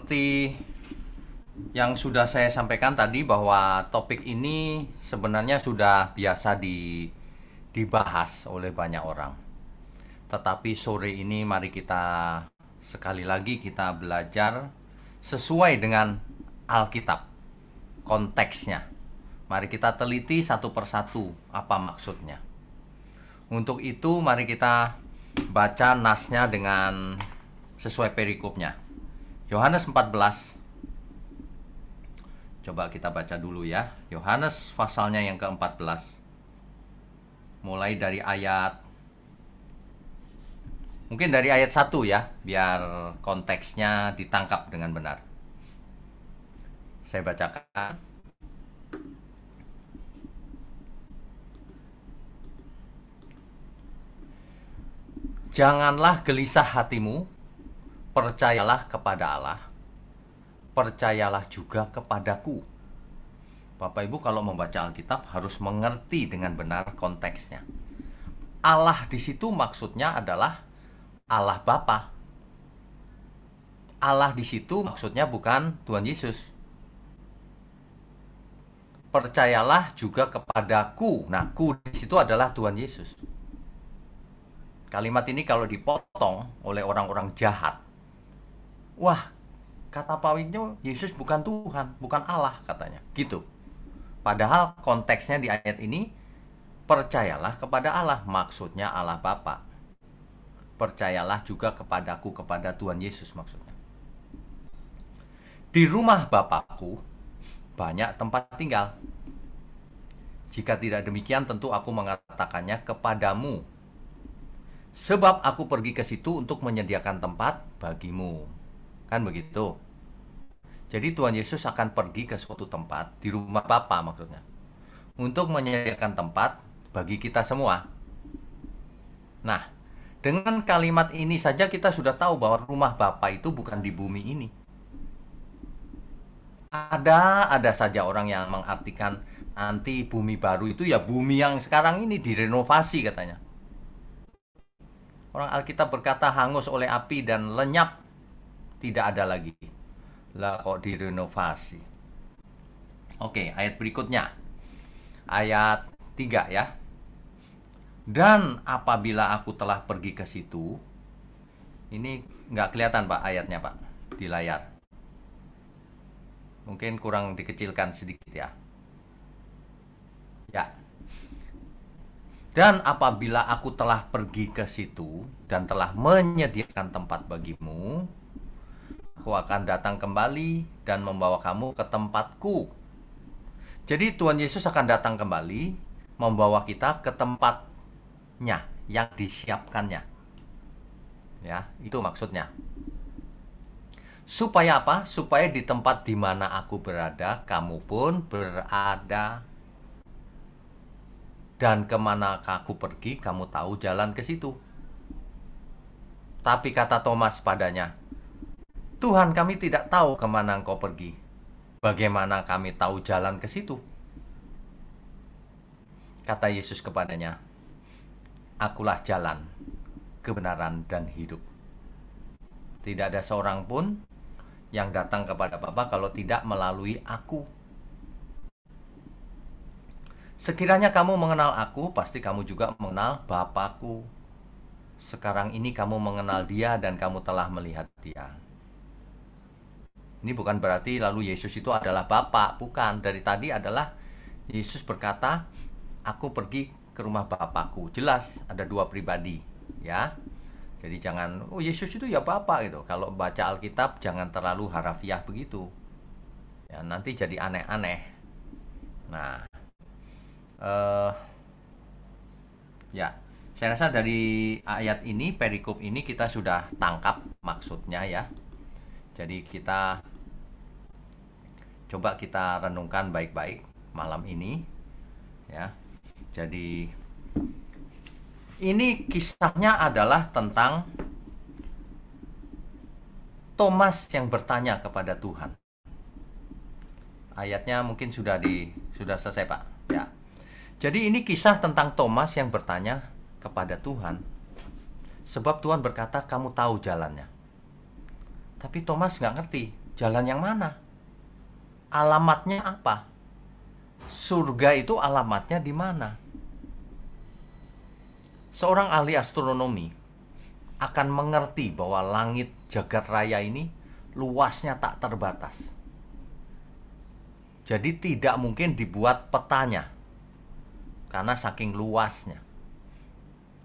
seperti yang sudah saya sampaikan tadi bahwa topik ini sebenarnya sudah biasa dibahas oleh banyak orang. Tetapi sore ini mari kita sekali lagi kita belajar sesuai dengan Alkitab, konteksnya. Mari kita teliti satu persatu apa maksudnya. Untuk itu mari kita baca nasnya dengan sesuai perikopnya. Yohanes 14. Coba kita baca dulu ya. Yohanes pasalnya yang ke-14. Mulai dari mungkin dari ayat 1 ya, biar konteksnya ditangkap dengan benar. Saya bacakan. Janganlah gelisah hatimu, percayalah kepada Allah, percayalah juga kepadaku. Bapak Ibu kalau membaca Alkitab harus mengerti dengan benar konteksnya. Allah di situ maksudnya adalah Allah Bapa. Allah di situ maksudnya bukan Tuhan Yesus. Percayalah juga kepadaku. Nah, ku di situ adalah Tuhan Yesus. Kalimat ini kalau dipotong oleh orang-orang jahat, wah, kata pawingnya Yesus bukan Tuhan, bukan Allah katanya. Gitu. Padahal konteksnya di ayat ini, percayalah kepada Allah, maksudnya Allah Bapa. Percayalah juga kepadaku, kepada Tuhan Yesus maksudnya. Di rumah Bapakku banyak tempat tinggal. Jika tidak demikian tentu aku mengatakannya kepadamu. Sebab aku pergi ke situ untuk menyediakan tempat bagimu. Kan begitu. Jadi Tuhan Yesus akan pergi ke suatu tempat, di rumah Bapa maksudnya, untuk menyediakan tempat bagi kita semua. Nah, dengan kalimat ini saja kita sudah tahu bahwa rumah Bapa itu bukan di bumi ini. Ada saja orang yang mengartikan nanti bumi baru itu ya bumi yang sekarang ini direnovasi katanya. Orang Alkitab berkata hangus oleh api dan lenyap, tidak ada lagi. Lah kok direnovasi. Oke, ayat berikutnya. Ayat 3 ya. Dan apabila aku telah pergi ke situ, ini nggak kelihatan Pak ayatnya Pak di layar. Mungkin kurang dikecilkan sedikit ya. Ya. Dan apabila aku telah pergi ke situ dan telah menyediakan tempat bagimu, aku akan datang kembali dan membawa kamu ke tempatku. Jadi Tuhan Yesus akan datang kembali, membawa kita ke tempatnya yang disiapkannya. Ya, itu maksudnya. Supaya apa? Supaya di tempat di mana aku berada, kamu pun berada. Dan kemana aku pergi, kamu tahu jalan ke situ. Tapi kata Thomas padanya, Tuhan, kami tidak tahu kemana engkau pergi. Bagaimana kami tahu jalan ke situ? Kata Yesus kepadanya, akulah jalan, kebenaran, dan hidup. Tidak ada seorang pun yang datang kepada Bapa kalau tidak melalui aku. Sekiranya kamu mengenal aku, pasti kamu juga mengenal Bapakku. Sekarang ini kamu mengenal Dia dan kamu telah melihat Dia. Ini bukan berarti lalu Yesus itu adalah Bapa, bukan. Dari tadi adalah Yesus berkata, aku pergi ke rumah Bapakku. Jelas ada dua pribadi, ya. Jadi jangan, oh Yesus itu ya Bapa gitu. Kalau baca Alkitab jangan terlalu harafiah begitu. Ya, nanti jadi aneh-aneh. Nah, ya, saya rasa dari ayat ini, perikop ini kita sudah tangkap maksudnya ya. Jadi kita coba kita renungkan baik-baik malam ini ya. Jadi ini kisahnya adalah tentang Thomas yang bertanya kepada Tuhan. Ayatnya mungkin sudah selesai Pak ya. Jadi ini kisah tentang Thomas yang bertanya kepada Tuhan. Sebab Tuhan berkata, kamu tahu jalannya. Tapi Thomas nggak ngerti Jalan yang mana? Alamatnya apa? Surga itu alamatnya di mana? Seorang ahli astronomi akan mengerti bahwa langit jagat raya ini luasnya tak terbatas. Jadi tidak mungkin dibuat petanya karena saking luasnya.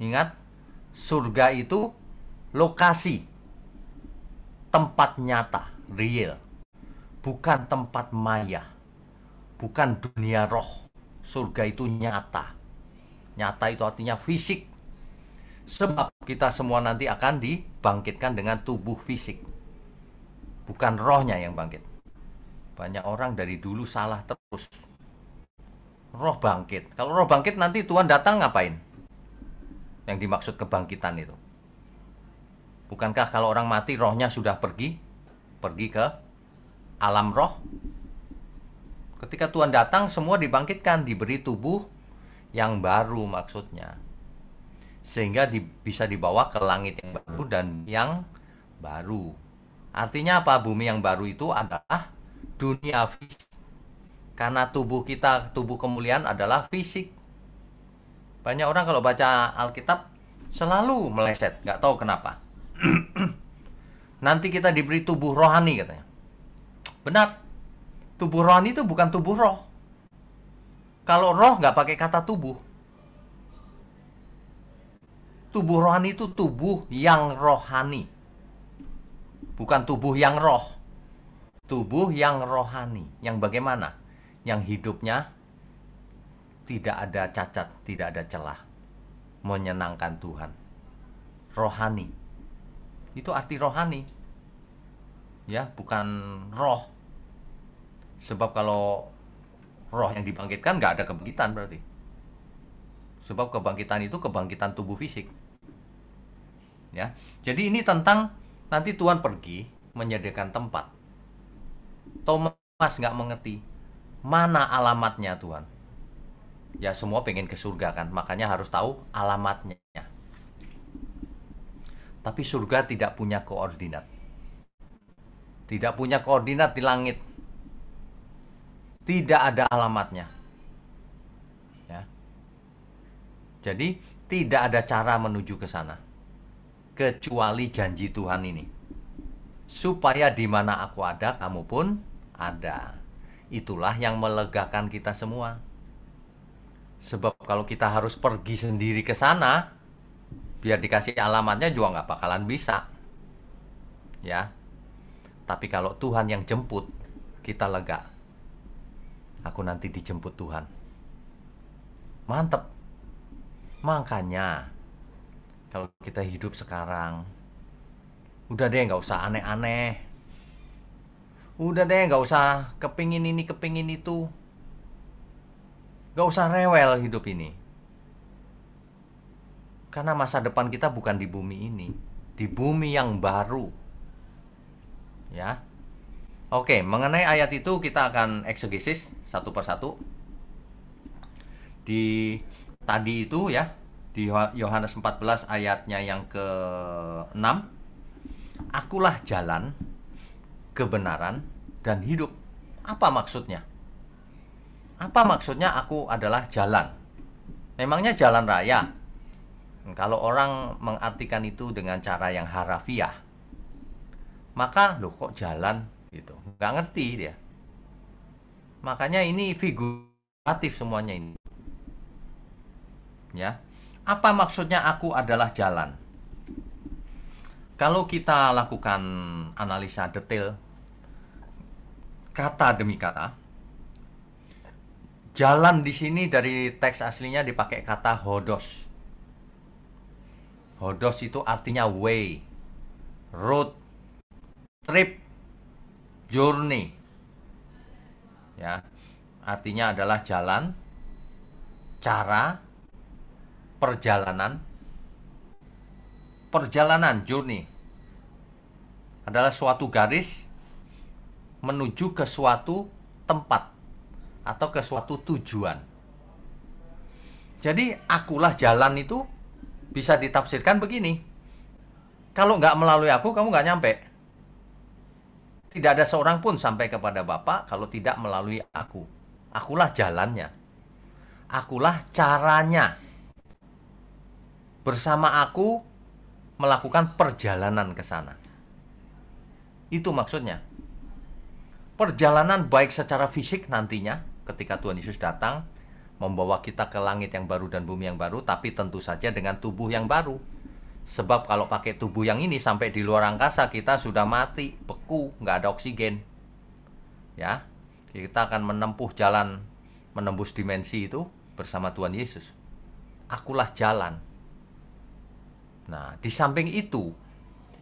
Ingat, surga itu lokasi, tempat nyata, real, bukan tempat maya, bukan dunia roh. Surga itu nyata. Nyata itu artinya fisik. Sebab kita semua nanti akan dibangkitkan dengan tubuh fisik, bukan rohnya yang bangkit. Banyak orang dari dulu salah terus. Roh bangkit. Kalau roh bangkit nanti Tuhan datang ngapain? Yang dimaksud kebangkitan itu. Bukankah kalau orang mati rohnya sudah pergi ke alam roh? Ketika Tuhan datang semua dibangkitkan, diberi tubuh yang baru maksudnya. Sehingga bisa dibawa ke langit yang baru dan yang baru. Artinya apa? Bumi yang baru itu adalah dunia fisik. Karena tubuh kita, tubuh kemuliaan adalah fisik. Banyak orang kalau baca Alkitab selalu meleset, nggak tahu kenapa. Nanti kita diberi tubuh rohani katanya. Benar, tubuh rohani itu bukan tubuh roh. Kalau roh nggak pakai kata tubuh. Tubuh rohani itu tubuh yang rohani, bukan tubuh yang roh. Tubuh yang rohani, yang bagaimana? Yang hidupnya tidak ada cacat, tidak ada celah, menyenangkan Tuhan. Rohani, itu arti rohani, ya, bukan roh. Sebab kalau roh yang dibangkitkan nggak ada kebangkitan berarti. Sebab kebangkitan itu kebangkitan tubuh fisik. Ya, jadi ini tentang nanti Tuhan pergi menyediakan tempat. Thomas nggak mengerti mana alamatnya Tuhan. Ya semua pengen ke surga kan, makanya harus tahu alamatnya. Tapi surga tidak punya koordinat. Tidak punya koordinat di langit. Tidak ada alamatnya. Ya. Jadi tidak ada cara menuju ke sana kecuali janji Tuhan ini. Supaya di mana aku ada, kamu pun ada. Itulah yang melegakan kita semua. Sebab kalau kita harus pergi sendiri ke sana, biar dikasih alamatnya juga nggak bakalan bisa. Ya. Tapi kalau Tuhan yang jemput, kita lega. Aku nanti dijemput Tuhan. Mantep. Makanya, kalau kita hidup sekarang, udah deh nggak usah aneh-aneh. Udah deh nggak usah kepingin ini, kepingin itu. Nggak usah rewel hidup ini. Karena masa depan kita bukan di bumi ini, di bumi yang baru. Ya. Oke, mengenai ayat itu kita akan eksegesis satu persatu. Di tadi itu ya, di Yohanes 14 ayatnya yang ke-6. Akulah jalan, kebenaran, dan hidup. Apa maksudnya? Apa maksudnya aku adalah jalan? Memangnya jalan raya? Kalau orang mengartikan itu dengan cara yang harafiah, maka loh kok jalan gitu, nggak ngerti dia. Makanya ini figuratif semuanya ini. Ya, apa maksudnya aku adalah jalan? Kalau kita lakukan analisa detail, kata demi kata, jalan di sini dari teks aslinya dipakai kata hodos. Hodos itu artinya way, road, trip, journey. Ya, artinya adalah jalan, cara, perjalanan. Perjalanan, journey, adalah suatu garis menuju ke suatu tempat atau ke suatu tujuan. Jadi akulah jalan itu bisa ditafsirkan begini. Kalau nggak melalui aku, kamu nggak nyampe. Tidak ada seorang pun sampai kepada Bapa kalau tidak melalui aku. Akulah jalannya. Akulah caranya. Bersama aku melakukan perjalanan ke sana. Itu maksudnya. Perjalanan baik secara fisik nantinya ketika Tuhan Yesus datang membawa kita ke langit yang baru dan bumi yang baru, tapi tentu saja dengan tubuh yang baru. Sebab kalau pakai tubuh yang ini sampai di luar angkasa kita sudah mati, beku, nggak ada oksigen. Ya, kita akan menempuh jalan menembus dimensi itu bersama Tuhan Yesus. Akulah jalan. Nah, di samping itu,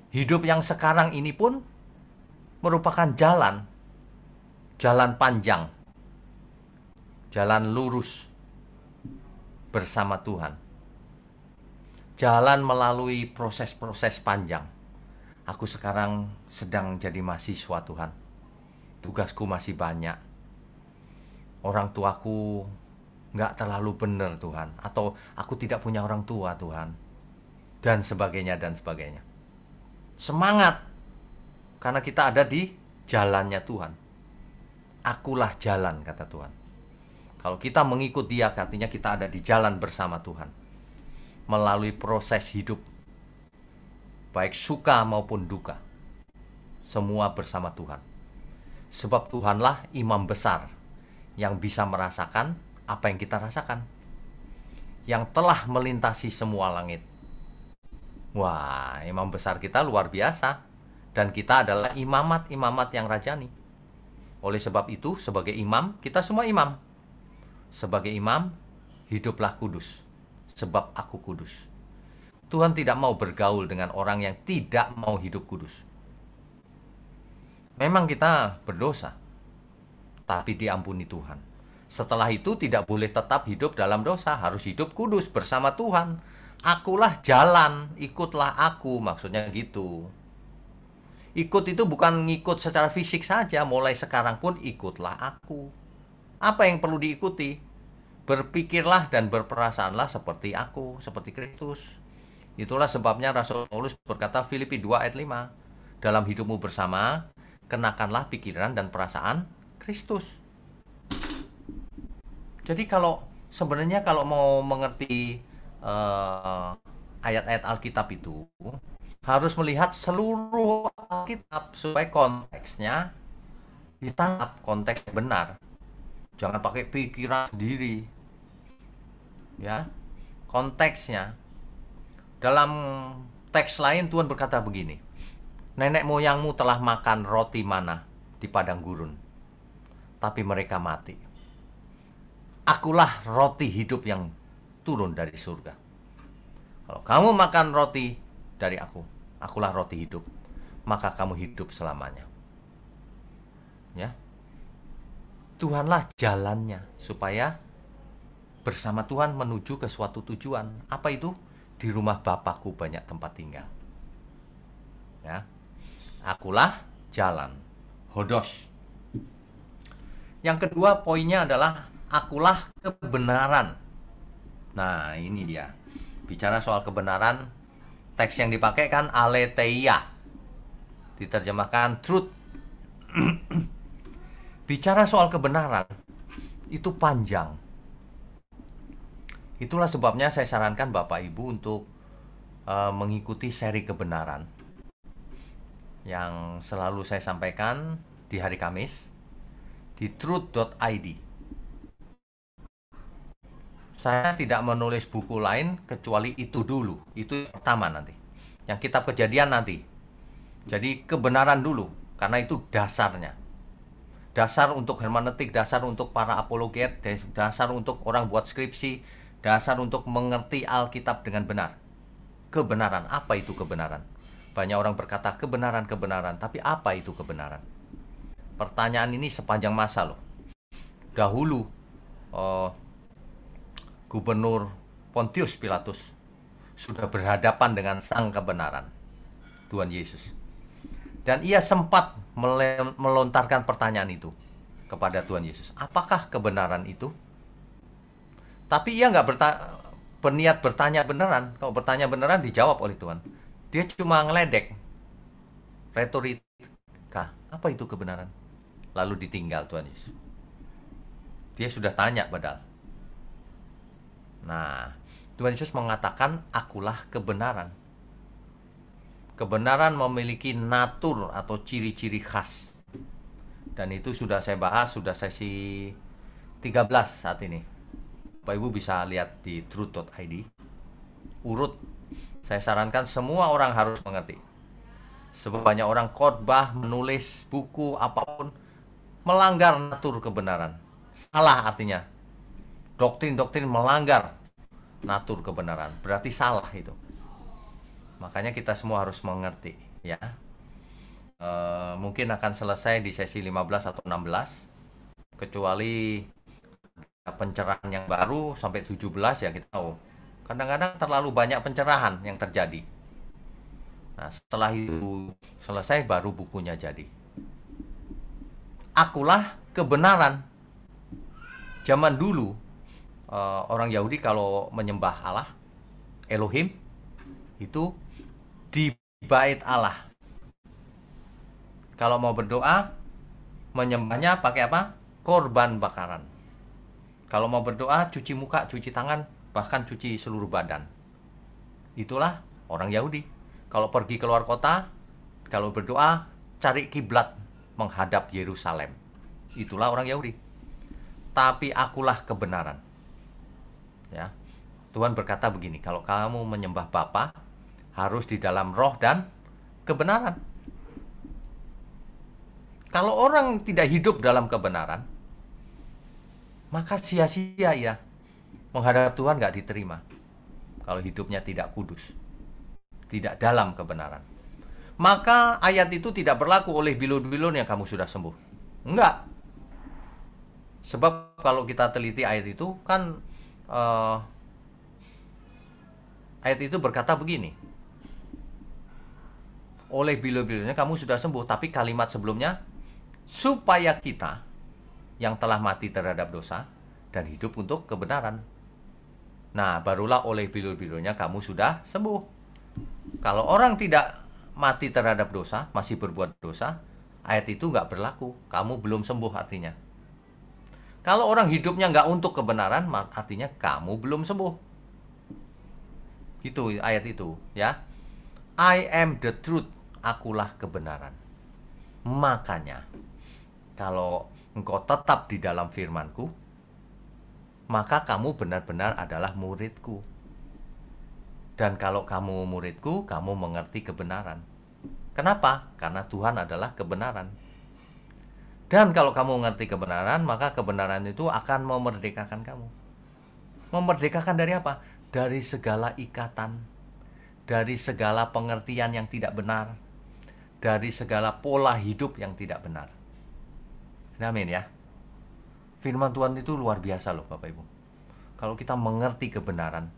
hidup yang sekarang ini pun merupakan jalan panjang, jalan lurus bersama Tuhan. Jalan melalui proses-proses panjang. Aku sekarang sedang jadi mahasiswa Tuhan. Tugasku masih banyak. Orang tuaku nggak terlalu benar Tuhan. Atau aku tidak punya orang tua Tuhan. Dan sebagainya, dan sebagainya. Semangat. Karena kita ada di jalannya Tuhan. Akulah jalan, kata Tuhan. Kalau kita mengikut Dia, artinya kita ada di jalan bersama Tuhan. Melalui proses hidup, baik suka maupun duka, semua bersama Tuhan. Sebab Tuhanlah imam besar yang bisa merasakan apa yang kita rasakan, yang telah melintasi semua langit. Wah, imam besar kita luar biasa. Dan kita adalah imamat yang rajani. Oleh sebab itu, sebagai imam, kita semua imam. Sebagai imam, hiduplah kudus, sebab aku kudus. Tuhan tidak mau bergaul dengan orang yang tidak mau hidup kudus. Memang kita berdosa, tapi diampuni Tuhan. Setelah itu tidak boleh tetap hidup dalam dosa, harus hidup kudus bersama Tuhan. Akulah jalan, ikutlah aku, maksudnya gitu. Ikut itu bukan ngikut secara fisik saja, mulai sekarang pun ikutlah aku. Apa yang perlu diikuti? Berpikirlah dan berperasaanlah seperti aku, seperti Kristus. Itulah sebabnya Rasul Paulus berkata Filipi 2 ayat 5, dalam hidupmu bersama, kenakanlah pikiran dan perasaan Kristus. Jadi sebenarnya kalau mau mengerti ayat-ayat Alkitab itu, harus melihat seluruh Alkitab supaya konteksnya ditangkap, konteks benar. Jangan pakai pikiran sendiri. Ya, konteksnya. Dalam teks lain Tuhan berkata begini, nenek moyangmu telah makan roti mana di padang gurun, tapi mereka mati. Akulah roti hidup yang turun dari surga. Kalau kamu makan roti dari aku, akulah roti hidup, maka kamu hidup selamanya. Ya, Tuhanlah jalannya supaya bersama Tuhan menuju ke suatu tujuan. Apa itu? Di rumah Bapakku banyak tempat tinggal. Ya, akulah jalan, hodos. Yang kedua poinnya adalah akulah kebenaran. Nah, ini dia. Bicara soal kebenaran, teks yang dipakai kan aletheia, diterjemahkan truth. Bicara soal kebenaran itu panjang. Itulah sebabnya saya sarankan Bapak Ibu untuk mengikuti seri kebenaran yang selalu saya sampaikan di hari Kamis di truth.id. Saya tidak menulis buku lain kecuali itu dulu. Itu yang pertama nanti. Yang kitab Kejadian nanti. Jadi kebenaran dulu, karena itu dasarnya. Dasar untuk hermeneutik, dasar untuk para apologet, dasar untuk orang buat skripsi, dasar untuk mengerti Alkitab dengan benar. Kebenaran, apa itu kebenaran? Banyak orang berkata kebenaran, tapi apa itu kebenaran? Pertanyaan ini sepanjang masa loh. Dahulu Gubernur Pontius Pilatus sudah berhadapan dengan sang kebenaran, Tuhan Yesus. Dan ia sempat melontarkan pertanyaan itu kepada Tuhan Yesus. Apakah kebenaran itu? Tapi ia nggak berniat bertanya beneran. Kalau bertanya beneran dijawab oleh Tuhan. Dia cuma ngeledek, retorika. Apa itu kebenaran? Lalu ditinggal Tuhan Yesus. Dia sudah tanya padahal. Nah, Tuhan Yesus mengatakan, akulah kebenaran. Kebenaran memiliki natur atau ciri-ciri khas. Dan itu sudah saya bahas, sudah sesi 13 saat ini. Bapak Ibu bisa lihat di truth.id. Urut. Saya sarankan semua orang harus mengerti. Sebab banyak orang khotbah, menulis buku, apapun, melanggar natur kebenaran. Salah artinya. Doktrin-doktrin melanggar natur kebenaran. Berarti salah itu. Makanya kita semua harus mengerti, ya. Mungkin akan selesai di sesi 15 atau 16. Kecuali pencerahan yang baru sampai 17 ya kita tahu. Kadang-kadang terlalu banyak pencerahan yang terjadi. Nah, setelah itu selesai baru bukunya jadi. Akulah kebenaran. Zaman dulu orang Yahudi kalau menyembah Allah, Elohim, itu di bait Allah. Kalau mau berdoa, menyembahnya pakai apa? Korban bakaran. Kalau mau berdoa, cuci muka, cuci tangan, bahkan cuci seluruh badan. Itulah orang Yahudi. Kalau pergi keluar kota, kalau berdoa, cari kiblat menghadap Yerusalem. Itulah orang Yahudi. Tapi akulah kebenaran. Ya. Tuhan berkata begini, kalau kamu menyembah Bapa, harus di dalam roh dan kebenaran. Kalau orang tidak hidup dalam kebenaran, maka sia-sia ya. Menghadap Tuhan gak diterima. Kalau hidupnya tidak kudus, tidak dalam kebenaran. Maka ayat itu tidak berlaku oleh bilur-bilur yang kamu sudah sembuh. Enggak. Sebab kalau kita teliti ayat itu kan ayat itu berkata begini. Oleh bilur-bilurnya kamu sudah sembuh. Tapi kalimat sebelumnya, supaya kita yang telah mati terhadap dosa dan hidup untuk kebenaran. Nah, barulah oleh bilur-bilurnya kamu sudah sembuh. Kalau orang tidak mati terhadap dosa, masih berbuat dosa, ayat itu nggak berlaku. Kamu belum sembuh artinya. Kalau orang hidupnya nggak untuk kebenaran, artinya kamu belum sembuh. Itu ayat itu, ya. I am the truth, akulah kebenaran. Makanya, kalau engkau tetap di dalam firman-Ku, maka kamu benar-benar adalah murid-Ku. Dan kalau kamu murid-Ku, kamu mengerti kebenaran. Kenapa? Karena Tuhan adalah kebenaran. Dan kalau kamu mengerti kebenaran, maka kebenaran itu akan memerdekakan kamu. Memerdekakan dari apa? Dari segala ikatan, dari segala pengertian yang tidak benar, dari segala pola hidup yang tidak benar. Amin ya. Firman Tuhan itu luar biasa loh Bapak Ibu. Kalau kita mengerti kebenaran,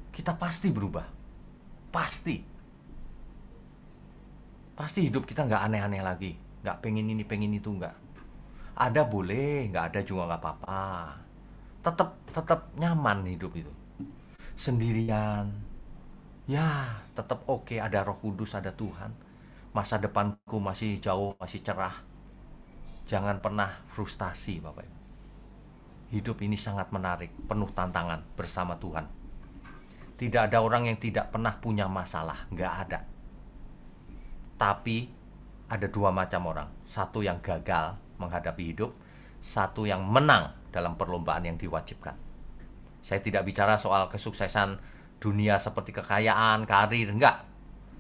kita pasti berubah. Pasti. Pasti hidup kita nggak aneh-aneh lagi. Nggak pengen ini, pengen itu, nggak. Ada boleh, nggak ada juga nggak apa-apa. Tetap nyaman hidup itu. Sendirian. Ya, tetap oke, ada Roh Kudus, ada Tuhan. Masa depanku masih jauh, masih cerah. Jangan pernah frustasi Bapak Ibu. Hidup ini sangat menarik, penuh tantangan bersama Tuhan. Tidak ada orang yang tidak pernah punya masalah, nggak ada. Tapi ada dua macam orang. Satu yang gagal menghadapi hidup, satu yang menang dalam perlombaan yang diwajibkan. Saya tidak bicara soal kesuksesan dunia seperti kekayaan, karir, enggak.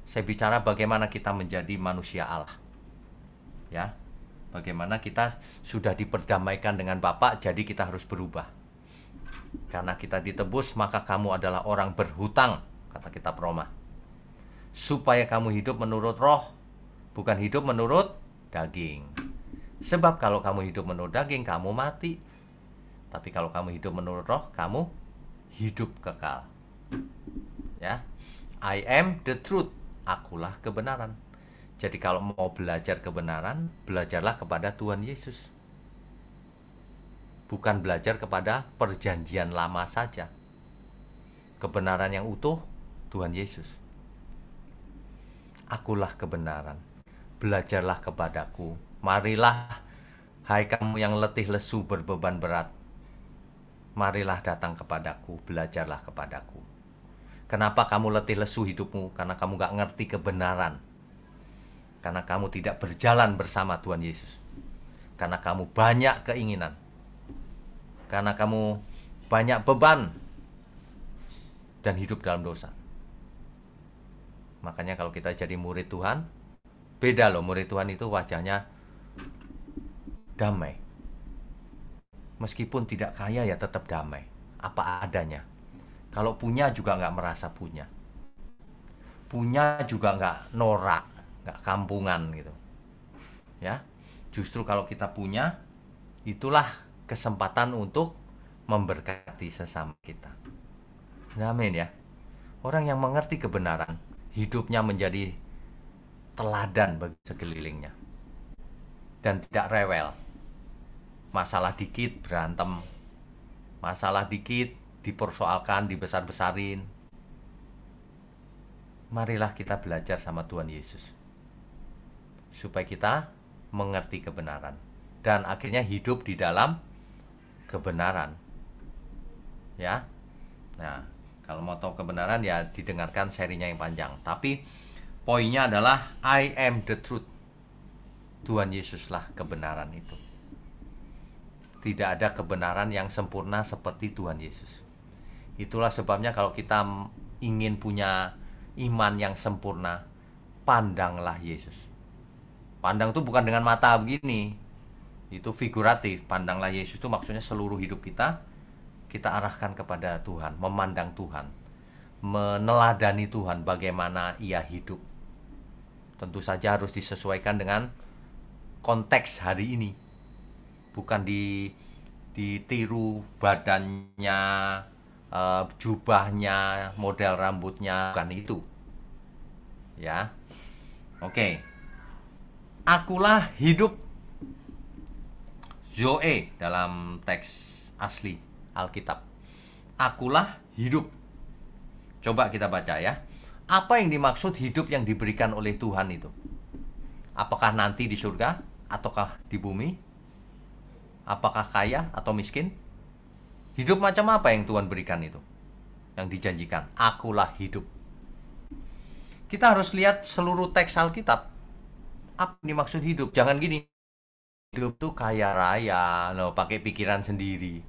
Saya bicara bagaimana kita menjadi manusia Allah. Ya. Bagaimana kita sudah diperdamaikan dengan Bapa, jadi kita harus berubah. Karena kita ditebus, maka kamu adalah orang berhutang, kata kitab Roma. Supaya kamu hidup menurut roh, bukan hidup menurut daging. Sebab kalau kamu hidup menurut daging, kamu mati. Tapi kalau kamu hidup menurut roh, kamu hidup kekal. Ya, I am the truth, akulah kebenaran. Jadi kalau mau belajar kebenaran, belajarlah kepada Tuhan Yesus. Bukan belajar kepada perjanjian lama saja. Kebenaran yang utuh, Tuhan Yesus. Akulah kebenaran. Belajarlah kepadaku, Marilah, hai kamu yang letih lesu berbeban berat, marilah datang kepadaku, belajarlah kepadaku. Kenapa kamu letih lesu hidupmu? Karena kamu gak ngerti kebenaran. Karena kamu tidak berjalan bersama Tuhan Yesus. Karena kamu banyak keinginan. Karena kamu banyak beban dan hidup dalam dosa. Makanya kalau kita jadi murid Tuhan, beda loh. Murid Tuhan itu wajahnya damai. Meskipun tidak kaya ya tetap damai. Apa adanya. Kalau punya juga nggak merasa punya. Punya juga nggak norak, nggak kampungan gitu. Ya, justru kalau kita punya, itulah kesempatan untuk memberkati sesama kita. Amin ya. Orang yang mengerti kebenaran, hidupnya menjadi teladan bagi sekelilingnya. Dan tidak rewel. Masalah dikit berantem, masalah dikit dipersoalkan, dibesar-besarin. Marilah kita belajar sama Tuhan Yesus supaya kita mengerti kebenaran dan akhirnya hidup di dalam kebenaran. Ya. Nah, kalau mau tahu kebenaran ya didengarkan serinya yang panjang. Tapi poinnya adalah I am the truth. Tuhan Yesuslah kebenaran itu. Tidak ada kebenaran yang sempurna seperti Tuhan Yesus. Itulah sebabnya kalau kita ingin punya iman yang sempurna, pandanglah Yesus. Pandang itu bukan dengan mata begini. Itu figuratif. Pandanglah Yesus itu maksudnya seluruh hidup kita arahkan kepada Tuhan, memandang Tuhan, meneladani Tuhan bagaimana Ia hidup. Tentu saja harus disesuaikan dengan konteks hari ini. Bukan ditiru badannya, jubahnya, model rambutnya, bukan itu. Ya. Oke. Akulah hidup. Zoe dalam teks asli Alkitab. Akulah hidup. Coba kita baca ya. Apa yang dimaksud hidup yang diberikan oleh Tuhan itu? Apakah nanti di surga ataukah di bumi? Apakah kaya atau miskin? Hidup macam apa yang Tuhan berikan itu? Yang dijanjikan, akulah hidup. Kita harus lihat seluruh teks Alkitab. Apa yang dimaksud hidup? Jangan gini. Hidup tuh kaya raya, loh, pakai pikiran sendiri.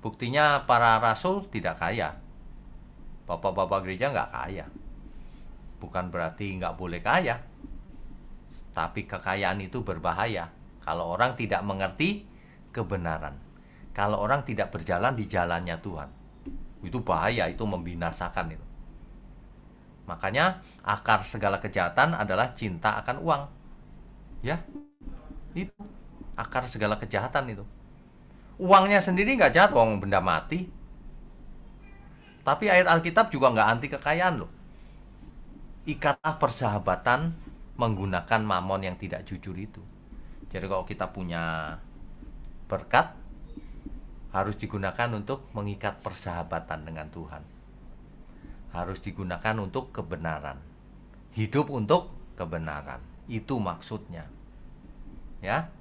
Buktinya para rasul tidak kaya. Bapak-bapak gereja nggak kaya. Bukan berarti nggak boleh kaya. Tapi kekayaan itu berbahaya. Kalau orang tidak mengerti kebenaran. Kalau orang tidak berjalan di jalannya Tuhan. Itu bahaya, itu membinasakan itu. Makanya akar segala kejahatan adalah cinta akan uang. Ya, itu akar segala kejahatan itu. Uangnya sendiri nggak jahat, uang benda mati. Tapi ayat Alkitab juga nggak anti kekayaan loh. Ikatlah persahabatan menggunakan mamon yang tidak jujur itu. Jadi kalau kita punya berkat, harus digunakan untuk mengikat persahabatan dengan Tuhan. Harus digunakan untuk kebenaran. Hidup untuk kebenaran. Itu maksudnya. Ya.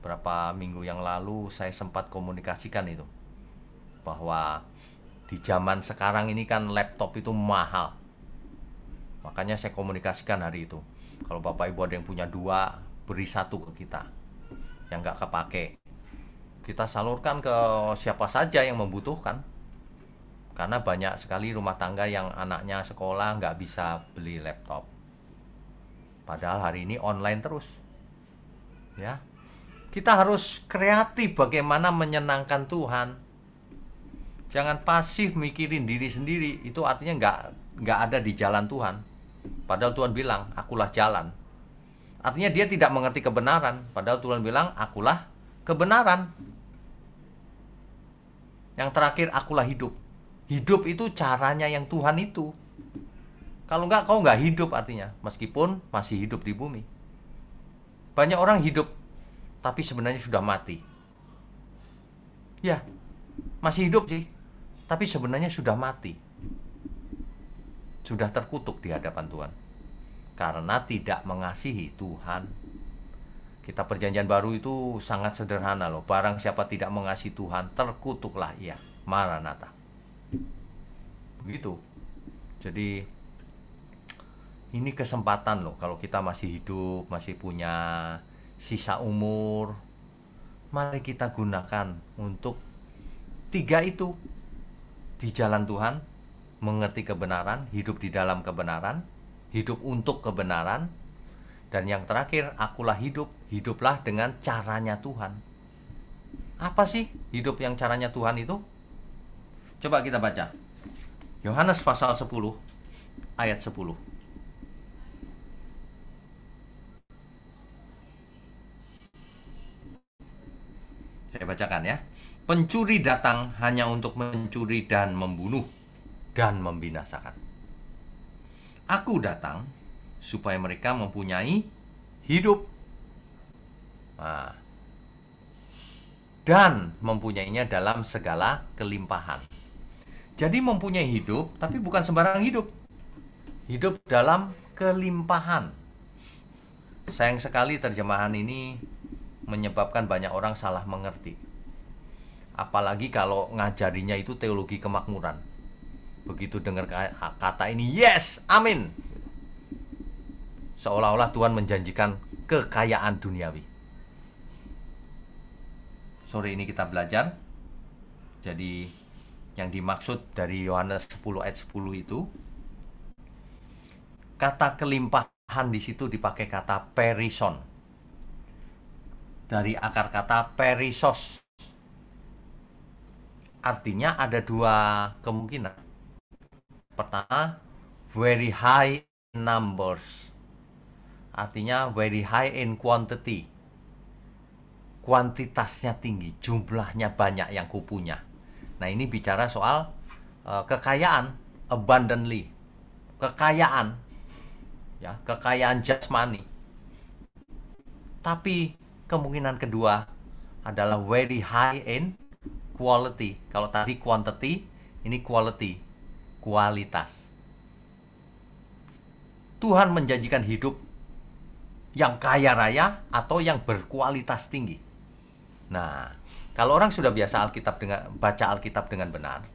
Berapa minggu yang lalu saya sempat komunikasikan itu. Bahwa di zaman sekarang ini kan laptop itu mahal. Makanya saya komunikasikan hari itu. Kalau Bapak Ibu ada yang punya 2, beri 1 ke kita yang nggak kepake. Kita salurkan ke siapa saja yang membutuhkan. Karena banyak sekali rumah tangga yang anaknya sekolah nggak bisa beli laptop. Padahal hari ini online terus. Ya, kita harus kreatif bagaimana menyenangkan Tuhan. Jangan pasif mikirin diri sendiri. Itu artinya nggak ada di jalan Tuhan. Padahal Tuhan bilang, akulah jalan. Artinya dia tidak mengerti kebenaran. Padahal Tuhan bilang, akulah kebenaran. Yang terakhir, akulah hidup. Hidup itu caranya yang Tuhan itu. Kalau enggak, kau nggak hidup artinya. Meskipun masih hidup di bumi. Banyak orang hidup, tapi sebenarnya sudah mati. Ya, masih hidup sih. Tapi sebenarnya sudah mati. Sudah terkutuk di hadapan Tuhan. Karena tidak mengasihi Tuhan Kita perjanjian baru itu sangat sederhana loh. Barang siapa tidak mengasihi Tuhan, terkutuklah ia. Maranatha. Begitu. Jadi ini kesempatan loh, kalau kita masih hidup, masih punya sisa umur, mari kita gunakan untuk tiga itu. Di jalan Tuhan, mengerti kebenaran, hidup di dalam kebenaran, hidup untuk kebenaran, dan yang terakhir, akulah hidup, hiduplah dengan caranya Tuhan. Apa sih hidup yang caranya Tuhan itu? Coba kita baca. Yohanes pasal 10 ayat 10. Saya bacakan ya. Pencuri datang hanya untuk mencuri dan membunuh dan membinasakan. Aku datang supaya mereka mempunyai hidup. Nah, dan mempunyainya dalam segala kelimpahan. Jadi mempunyai hidup, tapi bukan sembarang hidup. Hidup dalam kelimpahan. Sayang sekali terjemahan ini menyebabkan banyak orang salah mengerti. Apalagi kalau ngajarinya itu teologi kemakmuran. Begitu dengar kata ini, yes, amin, seolah-olah Tuhan menjanjikan kekayaan duniawi. Sore ini kita belajar. Jadi yang dimaksud dari Yohanes 10 ayat 10 itu, kata kelimpahan di situ dipakai kata perison. Dari akar kata perisos. Artinya ada dua kemungkinan. Pertama, very high numbers. Artinya very high in quantity. Kuantitasnya tinggi, jumlahnya banyak yang kupunya. Nah, ini bicara soal kekayaan, abundantly. Kekayaan. Ya, kekayaan jasmani. Tapi kemungkinan kedua adalah very high in quality. Kalau tadi quantity, ini quality, kualitas. Tuhan menjanjikan hidup yang kaya raya atau yang berkualitas tinggi. Nah, kalau orang sudah biasa baca Alkitab dengan benar,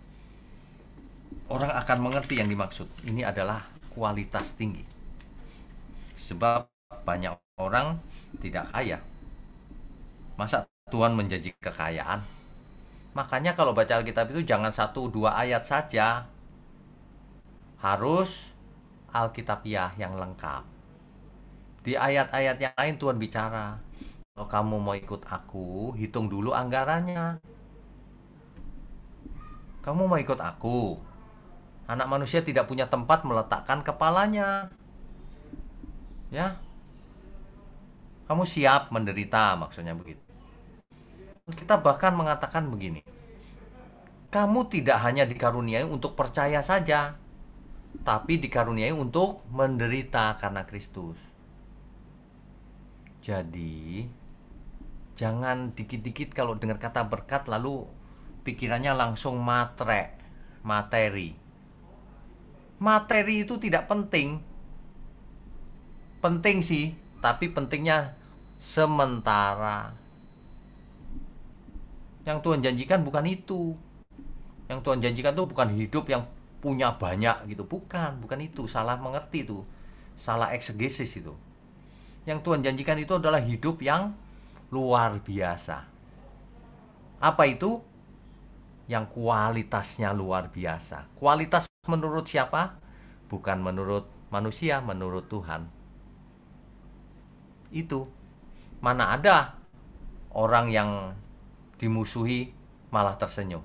orang akan mengerti yang dimaksud. Ini adalah kualitas tinggi. Sebab banyak orang tidak kaya. Masa Tuhan menjanji kekayaan? Makanya kalau baca Alkitab itu jangan 1-2 ayat saja. Harus Alkitabiah yang lengkap. Di ayat-ayat yang lain Tuhan bicara, kalau kamu mau ikut aku, hitung dulu anggarannya. Kamu mau ikut aku, anak manusia tidak punya tempat meletakkan kepalanya. Ya, kamu siap menderita, maksudnya begitu. Kita bahkan mengatakan begini, kamu tidak hanya dikaruniai untuk percaya saja, tapi dikaruniai untuk menderita karena Kristus. Jadi jangan dikit-dikit kalau dengar kata berkat lalu pikirannya langsung materi. Materi itu tidak penting. Penting sih, tapi pentingnya sementara. Yang Tuhan janjikan bukan itu. Yang Tuhan janjikan itu bukan hidup yang punya banyak gitu. Bukan itu. Salah mengerti itu. Salah eksegesis itu. Yang Tuhan janjikan itu adalah hidup yang luar biasa. Apa itu? Yang kualitasnya luar biasa. Kualitas menurut siapa? Bukan menurut manusia, menurut Tuhan. Itu. Mana ada orang yang dimusuhi malah tersenyum,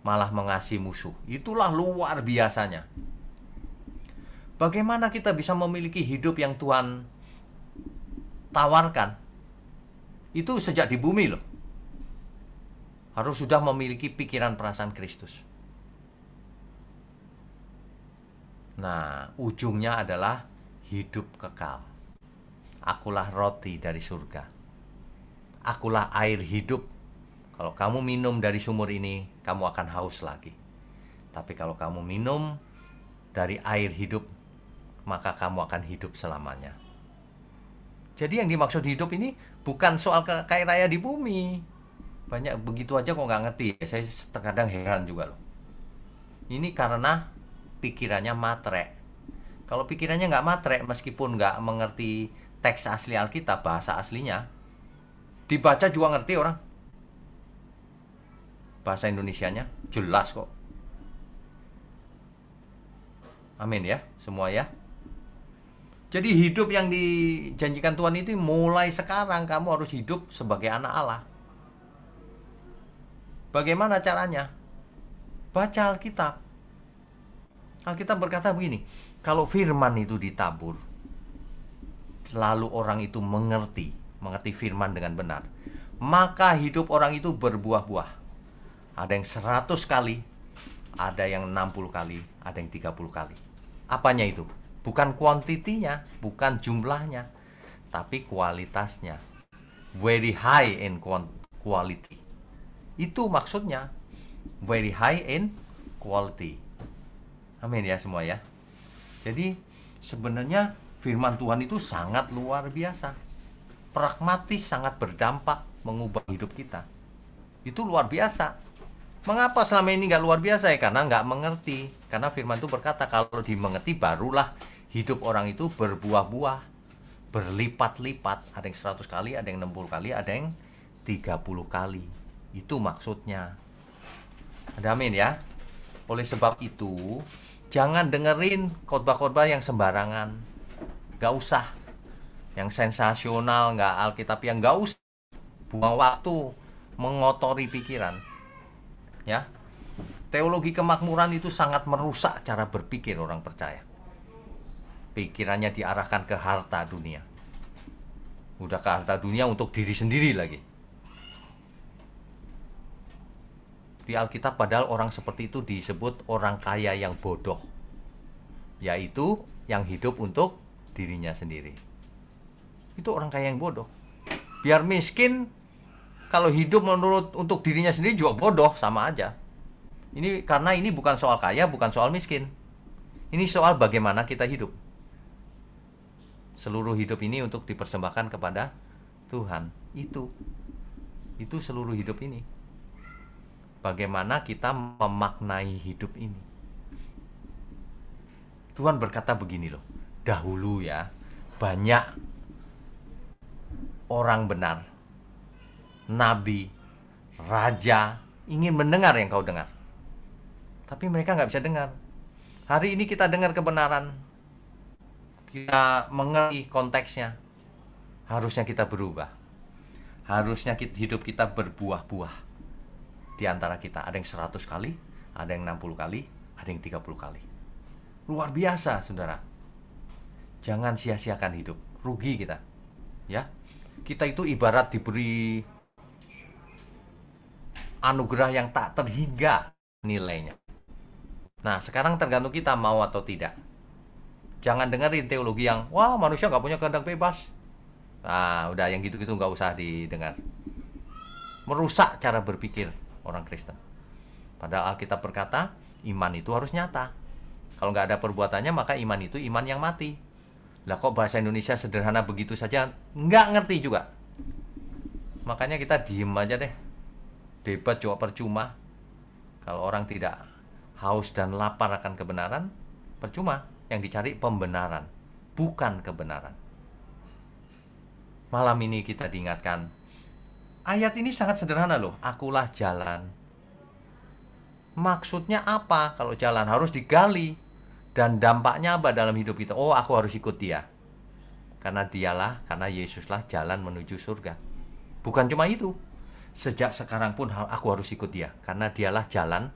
malah mengasihi musuh. Itulah luar biasanya. Bagaimana kita bisa memiliki hidup yang Tuhan tawarkan? Itu sejak di bumi loh. Harus sudah memiliki pikiran perasaan Kristus. Nah, ujungnya adalah hidup kekal. Akulah roti dari surga. Akulah air hidup. Kalau kamu minum dari sumur ini, kamu akan haus lagi. Tapi kalau kamu minum dari air hidup, maka kamu akan hidup selamanya. Jadi yang dimaksud hidup ini bukan soal kaya raya di bumi. Banyak begitu aja kok nggak ngerti. Saya terkadang heran juga loh. Ini karena pikirannya matre. Kalau pikirannya nggak matre, meskipun nggak mengerti teks asli Alkitab, bahasa aslinya, dibaca juga ngerti orang. Bahasa Indonesianya jelas kok. Amin ya, semua ya. Jadi hidup yang dijanjikan Tuhan itu mulai sekarang kamu harus hidup sebagai anak Allah. Bagaimana caranya? Baca Alkitab. Alkitab berkata begini, kalau firman itu ditabur, lalu orang itu mengerti firman dengan benar, maka hidup orang itu berbuah-buah. Ada yang 100 kali, ada yang 60 kali, ada yang 30 kali. Apanya itu? Bukan kuantitinya, bukan jumlahnya, tapi kualitasnya. Very high in quality. Itu maksudnya. Very high in quality. Amin ya semua ya. Jadi sebenarnya firman Tuhan itu sangat luar biasa. Pragmatis, sangat berdampak mengubah hidup kita. Itu luar biasa. Mengapa selama ini nggak luar biasa ya? Karena nggak mengerti. Karena firman itu berkata kalau dimengerti barulah hidup orang itu berbuah-buah, berlipat-lipat. Ada yang 100 kali, ada yang 60 kali, ada yang 30 kali. Itu maksudnya. Ada amin ya. Oleh sebab itu, jangan dengerin khotbah-khotbah yang sembarangan. Gak usah. Yang sensasional, gak Alkitab, yang gak usah. Buang waktu, mengotori pikiran. Ya, teologi kemakmuran itu sangat merusak cara berpikir orang percaya. Pikirannya diarahkan ke harta dunia. Udah ke harta dunia untuk diri sendiri lagi. Di Alkitab padahal orang seperti itu disebut orang kaya yang bodoh, yaitu yang hidup untuk dirinya sendiri. Itu orang kaya yang bodoh. Biar miskin, kalau hidup menurut untuk dirinya sendiri juga bodoh, sama aja. Ini karena ini bukan soal kaya, bukan soal miskin. Ini soal bagaimana kita hidup. Seluruh hidup ini untuk dipersembahkan kepada Tuhan. Itu seluruh hidup ini. Bagaimana kita memaknai hidup ini. Tuhan berkata begini loh. Dahulu ya, banyak orang benar, nabi, raja, ingin mendengar yang kau dengar. Tapi mereka nggak bisa dengar. Hari ini kita dengar kebenaran. Kita mengerti konteksnya. Harusnya kita berubah. Harusnya hidup kita berbuah-buah. Di antara kita ada yang 100 kali, ada yang 60 kali, ada yang 30 kali. Luar biasa, saudara. Jangan sia-siakan hidup. Rugi kita. Ya. Kita itu ibarat diberi anugerah yang tak terhingga nilainya. Nah, sekarang tergantung kita mau atau tidak. Jangan dengerin teologi yang, wah manusia gak punya kehendak bebas. Nah, udah yang gitu-gitu gak usah didengar. Merusak cara berpikir orang Kristen. Padahal Alkitab berkata, iman itu harus nyata. Kalau nggak ada perbuatannya, maka iman itu iman yang mati. Lah kok bahasa Indonesia sederhana begitu saja, nggak ngerti juga. Makanya kita diem aja deh. Debat juga percuma. Kalau orang tidak haus dan lapar akan kebenaran, percuma. Yang dicari pembenaran, bukan kebenaran. Malam ini kita diingatkan, ayat ini sangat sederhana loh. Akulah jalan. Maksudnya apa? Kalau jalan harus digali. Dan dampaknya apa dalam hidup kita? Oh, aku harus ikut dia. Karena karena Yesuslah jalan menuju surga. Bukan cuma itu. Sejak sekarang pun aku harus ikut dia. Karena dialah jalan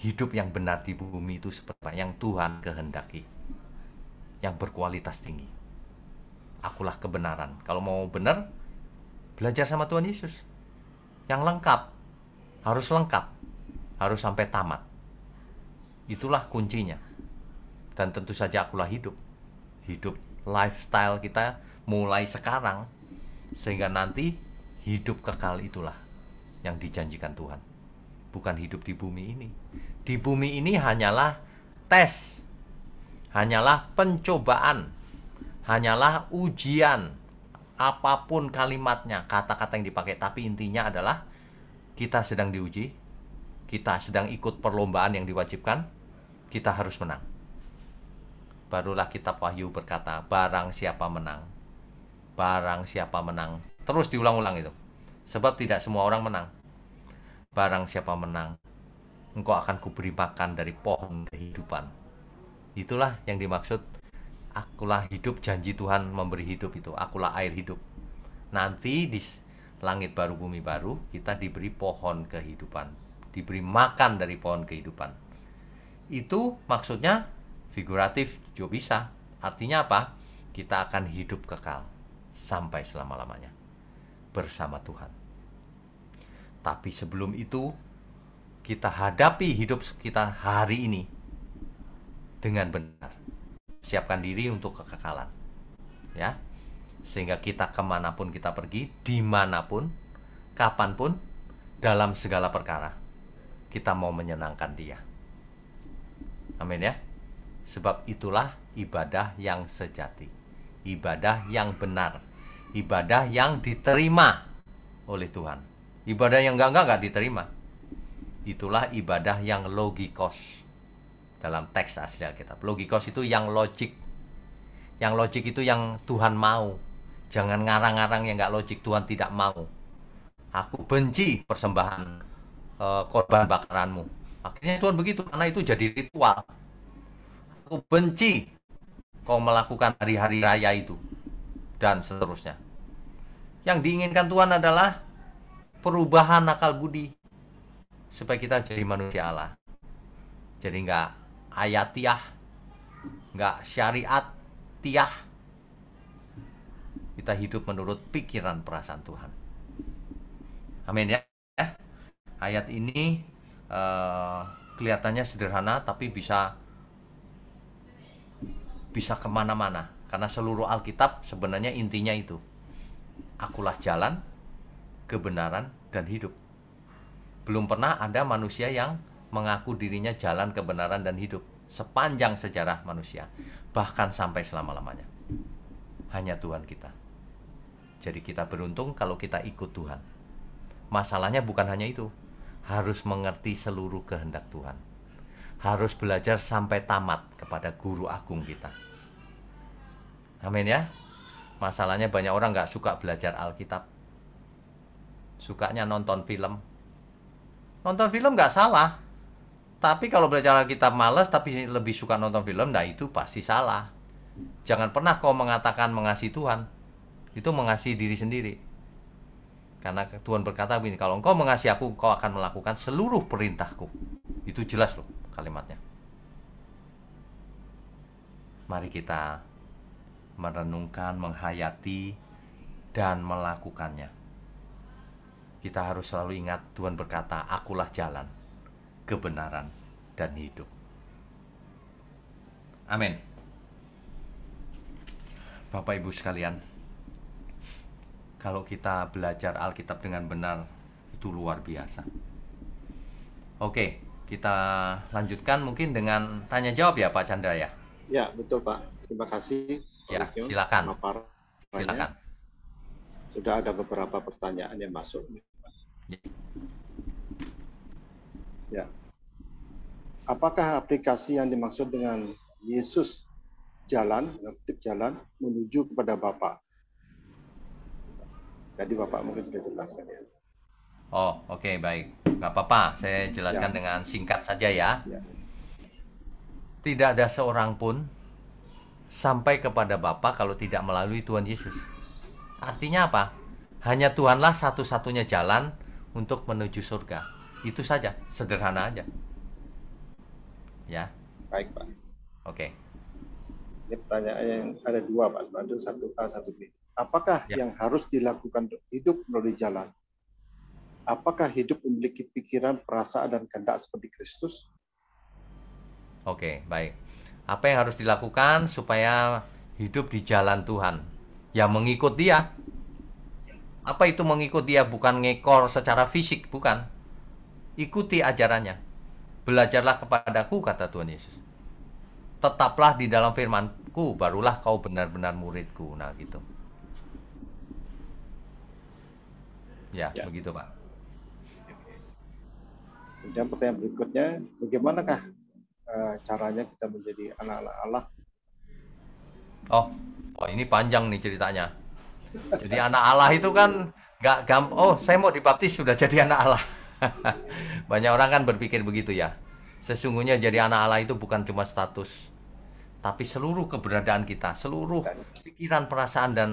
hidup yang benar di bumi itu seperti yang Tuhan kehendaki. Yang berkualitas tinggi. Akulah kebenaran. Kalau mau benar, belajar sama Tuhan Yesus. Yang lengkap. Harus lengkap. Harus sampai tamat. Itulah kuncinya. Dan tentu saja akulah hidup. Hidup lifestyle kita mulai sekarang. Sehingga nanti hidup kekal itulah yang dijanjikan Tuhan. Bukan hidup di bumi ini. Di bumi ini hanyalah tes. Hanyalah pencobaan. Hanyalah ujian. apapun kalimatnya, kata-kata yang dipakai, tapi intinya adalah kita sedang diuji, kita sedang ikut perlombaan yang diwajibkan, kita harus menang. Barulah kitab Wahyu berkata, barang siapa menang, barang siapa menang. Terus diulang-ulang itu. Sebab tidak semua orang menang. Barang siapa menang, engkau akan kuberi makan dari pohon kehidupan. Itulah yang dimaksud, akulah hidup, janji Tuhan memberi hidup itu. Akulah air hidup. Nanti di langit baru, bumi baru, kita diberi pohon kehidupan. Diberi makan dari pohon kehidupan. Itu maksudnya figuratif juga bisa. Artinya apa? Kita akan hidup kekal sampai selama-lamanya bersama Tuhan. Tapi sebelum itu, kita hadapi hidup kita hari ini dengan benar. Siapkan diri untuk kekekalan, ya, sehingga kita kemanapun kita pergi, dimanapun, kapanpun, dalam segala perkara, kita mau menyenangkan Dia. Amin ya. Sebab itulah ibadah yang sejati, ibadah yang benar, ibadah yang diterima oleh Tuhan. Ibadah yang enggak diterima. Itulah ibadah yang logikos. Dalam teks asli Alkitab, logikos itu yang logik. Yang logik itu yang Tuhan mau. Jangan ngarang-ngarang yang enggak logik. Tuhan tidak mau. Aku benci persembahan korban bakaranmu. Akhirnya Tuhan begitu, karena itu jadi ritual. Aku benci kau melakukan hari-hari raya itu, dan seterusnya. Yang diinginkan Tuhan adalah perubahan akal budi, supaya kita jadi manusia Allah. Jadi nggak ayatiah, nggak syariatiah. Kita hidup menurut pikiran perasaan Tuhan. Amin ya. Ayat ini kelihatannya sederhana, tapi bisa kemana-mana. Karena seluruh Alkitab sebenarnya intinya itu. Akulah jalan, kebenaran, dan hidup. Belum pernah ada manusia yang mengaku dirinya jalan, kebenaran, dan hidup sepanjang sejarah manusia, bahkan sampai selama-lamanya. Hanya Tuhan kita. Jadi kita beruntung kalau kita ikut Tuhan. Masalahnya bukan hanya itu, harus mengerti seluruh kehendak Tuhan, harus belajar sampai tamat kepada guru agung kita. Amin ya. Masalahnya banyak orang nggak suka belajar Alkitab, sukanya nonton film. Nonton film nggak salah, tapi kalau belajar Alkitab malas tapi lebih suka nonton film, nah itu pasti salah. Jangan pernah kau mengatakan mengasihi Tuhan, itu mengasihi diri sendiri. Karena Tuhan berkata begini, kalau engkau mengasihi aku, kau akan melakukan seluruh perintahku. Itu jelas loh kalimatnya. Mari kita merenungkan, menghayati, dan melakukannya. Kita harus selalu ingat Tuhan berkata, akulah jalan, kebenaran, dan hidup. Amin. Bapak Ibu sekalian, kalau kita belajar Alkitab dengan benar, itu luar biasa. Oke, kita lanjutkan mungkin dengan tanya jawab ya Pak Chandra ya. Ya, betul Pak. Terima kasih. Ya, silakan. Silakan. Sudah ada beberapa pertanyaan yang masuk. Ya. Apakah aplikasi yang dimaksud dengan Yesus jalan menuju kepada Bapa? Tadi Bapak mungkin sudah jelaskan ya. Oh, oke, baik. Nggak apa-apa, saya jelaskan dengan singkat saja ya. Tidak ada seorang pun sampai kepada Bapa kalau tidak melalui Tuhan Yesus. Artinya apa? Hanya Tuhanlah satu-satunya jalan untuk menuju surga. Itu saja, sederhana aja. Ya. Baik Pak. Oke. Ini pertanyaan yang ada dua Pak, satu A, satu B. Apakah yang harus dilakukan untuk hidup melalui jalan? Apakah hidup memiliki pikiran, perasaan, dan kehendak seperti Kristus? Oke, baik. Apa yang harus dilakukan supaya hidup di jalan Tuhan? Ya mengikut Dia. Apa itu mengikut Dia? Bukan ngekor secara fisik, bukan. Ikuti ajarannya. Belajarlah kepadaku, kata Tuhan Yesus. Tetaplah di dalam firman-Ku, barulah kau benar-benar murid-Ku. Nah gitu. Ya, begitu Pak. Kemudian pertanyaan berikutnya, bagaimanakah caranya kita menjadi anak-anak Allah? Oh, ini panjang nih ceritanya. Jadi anak Allah itu kan nggak gampang. Oh, saya mau dibaptis sudah jadi anak Allah. Banyak orang kan berpikir begitu ya. Sesungguhnya jadi anak Allah itu bukan cuma status, tapi seluruh keberadaan kita, seluruh pikiran, perasaan dan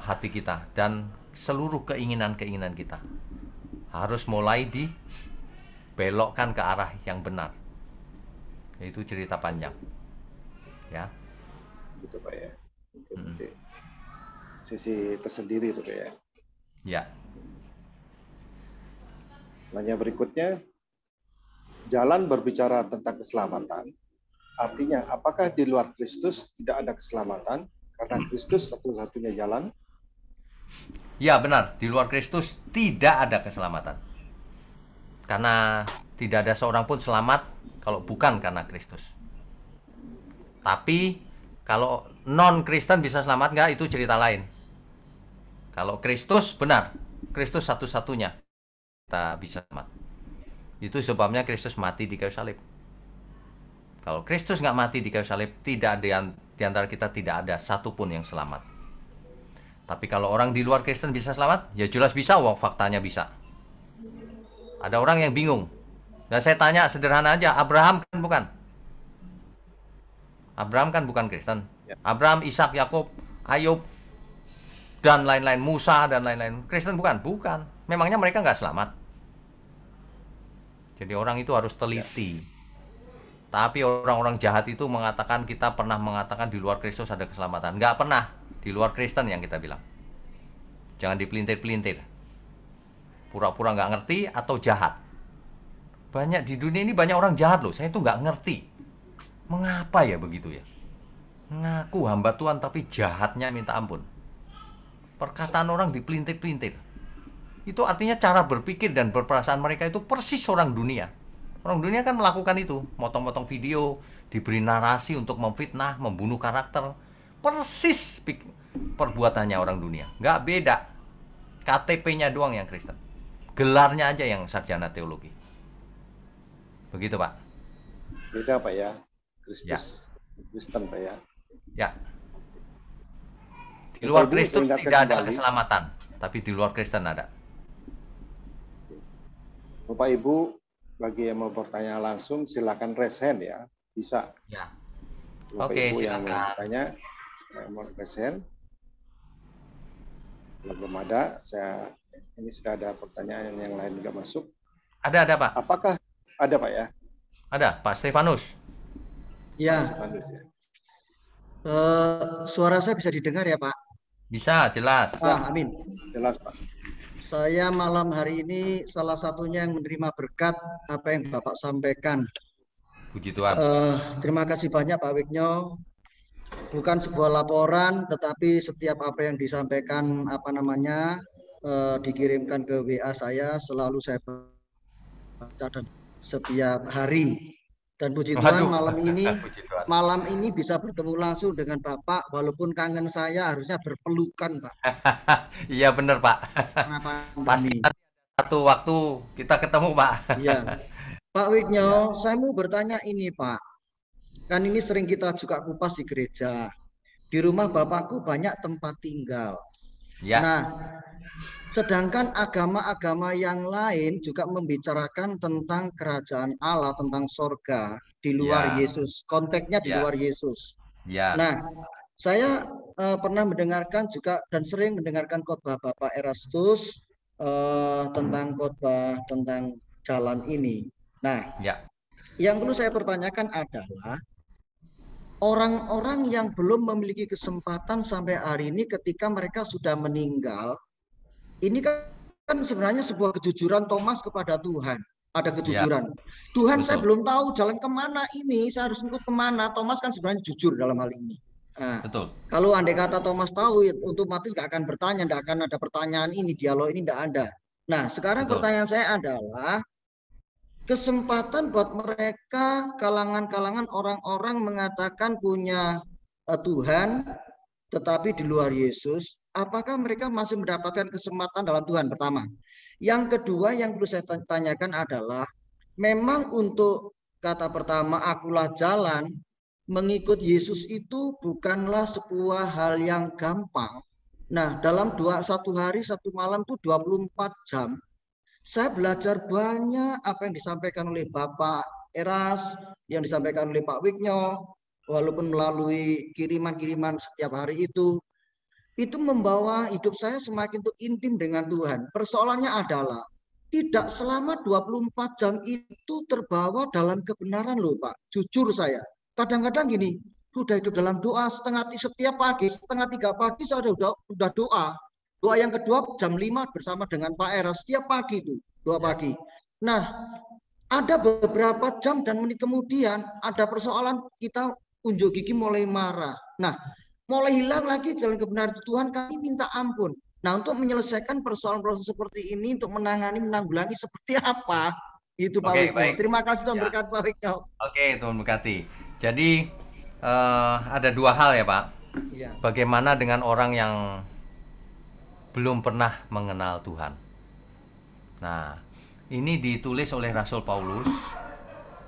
hati kita, dan seluruh keinginan-keinginan kita harus mulai dibelokkan ke arah yang benar. Itu cerita panjang, ya. Gitu Pak ya. Sisi tersendiri itu Pak ya. Ya. Pertanyaan berikutnya, jalan berbicara tentang keselamatan. Artinya, apakah di luar Kristus tidak ada keselamatan? Karena Kristus satu-satunya jalan. Ya benar, di luar Kristus tidak ada keselamatan. Karena tidak ada seorang pun selamat kalau bukan karena Kristus. Tapi kalau non-Kristen bisa selamat nggak, itu cerita lain. Kalau Kristus benar, Kristus satu-satunya kita bisa selamat. Itu sebabnya Kristus mati di kayu salib. Kalau Kristus nggak mati di kayu salib, tidak ada di antara kita tidak ada satupun yang selamat. Tapi kalau orang di luar Kristen bisa selamat, ya jelas bisa, wong faktanya bisa. Ada orang yang bingung. Dan saya tanya sederhana aja, Abraham kan bukan? Abraham kan bukan Kristen. Abraham, Ishak, Yakub, Ayub, dan lain-lain, Musa dan lain-lain, Kristen bukan? Bukan. Memangnya mereka nggak selamat? Jadi orang itu harus teliti. Tapi orang-orang jahat itu mengatakan, kita pernah mengatakan di luar Kristus ada keselamatan. Nggak pernah. Di luar Kristen yang kita bilang. Jangan dipelintir-pelintir. Pura-pura nggak ngerti atau jahat. Banyak di dunia ini banyak orang jahat loh. Saya itu nggak ngerti. Mengapa ya begitu ya? Ngaku hamba Tuhan tapi jahatnya minta ampun. Perkataan orang dipelintir-pelintir. Itu artinya cara berpikir dan berperasaan mereka itu persis orang dunia. Orang dunia kan melakukan itu. Motong-motong video, diberi narasi untuk memfitnah, membunuh karakter. Persis perbuatannya orang dunia. Nggak beda. KTP-nya doang yang Kristen. Gelarnya aja yang sarjana teologi. Begitu Pak. Beda Pak ya. Kristus. Ya. Kristen Pak ya. Ya. Di luar Kristus tidak ada keselamatan. Tapi di luar Kristen ada. Bapak Ibu, bagi yang mau bertanya langsung, silakan raise hand ya. Bisa. Ya. Bapak Ibu silakan. Yang mau bertanya, mau raise hand. Belum ada, ini sudah ada pertanyaan yang lain juga masuk. Ada Pak. Apakah ada Pak ya? Ada, Pak Stefanus. Ya. Suara saya bisa didengar ya Pak? Bisa, jelas. Amin. Jelas Pak. Saya malam hari ini salah satunya yang menerima berkat apa yang Bapak sampaikan. Puji Tuhan. Terima kasih banyak Pak Wiknyo. Bukan sebuah laporan, tetapi setiap apa yang disampaikan dikirimkan ke WA saya, selalu saya baca dan setiap hari. Dan puji Tuhan malam ini bisa bertemu langsung dengan Bapak, walaupun kangen saya harusnya berpelukan Pak. Iya benar Pak. Pasti satu waktu kita ketemu Pak. Iya. Pak Wiknyo, saya mau bertanya ini Pak. Kan ini sering kita juga kupas di gereja. Di rumah Bapakku banyak tempat tinggal. Ya. Nah, sedangkan agama-agama yang lain juga membicarakan tentang kerajaan Allah, tentang sorga di luar Yesus. Konteksnya di luar Yesus. Ya. Nah, saya pernah mendengarkan juga dan sering mendengarkan khotbah Bapak Erastus tentang khotbah tentang jalan ini. Nah, yang perlu saya pertanyakan adalah orang-orang yang belum memiliki kesempatan sampai hari ini ketika mereka sudah meninggal, ini kan sebenarnya sebuah kejujuran Thomas kepada Tuhan. Ada kejujuran. Tuhan, saya belum tahu jalan kemana ini, saya harus ikut kemana. Thomas kan sebenarnya jujur dalam hal ini. Nah, kalau andai kata Thomas tahu, otomatis nggak akan bertanya, nggak akan ada pertanyaan ini, dialog ini nggak ada. Nah, sekarang pertanyaan saya adalah, kesempatan buat mereka kalangan-kalangan orang-orang mengatakan punya Tuhan, tetapi di luar Yesus, apakah mereka masih mendapatkan kesempatan dalam Tuhan? Pertama. Yang kedua yang perlu saya tanyakan adalah, memang untuk kata pertama, akulah jalan, mengikut Yesus itu bukanlah sebuah hal yang gampang. Nah, dalam satu hari, satu malam itu 24 jam. Saya belajar banyak apa yang disampaikan oleh Bapak Eras, yang disampaikan oleh Pak Wiknyo, walaupun melalui kiriman-kiriman setiap hari itu membawa hidup saya semakin tuh intim dengan Tuhan. Persoalannya adalah tidak selama 24 jam itu terbawa dalam kebenaran loh Pak. Jujur saya. Kadang-kadang gini, sudah hidup dalam doa setiap pagi, setengah 3 pagi saya udah doa. Doa yang kedua jam 5 bersama dengan Pak Eros setiap pagi itu, doa pagi. Nah, ada beberapa jam dan menit kemudian ada persoalan, kita unjuk gigi mulai marah. Nah, mulai hilang lagi jalan kebenaran Tuhan, kami minta ampun. Nah, untuk menyelesaikan persoalan-persoalan seperti ini, untuk menanggulangi seperti apa? Itu Pak Oke, Wikno. baik. Terima kasih Tuhan Ya. berkat Pak Wikno. Oke, Tuhan berkati. Jadi ada dua hal ya Pak. Ya. Bagaimana dengan orang yang belum pernah mengenal Tuhan? Nah, ini ditulis oleh Rasul Paulus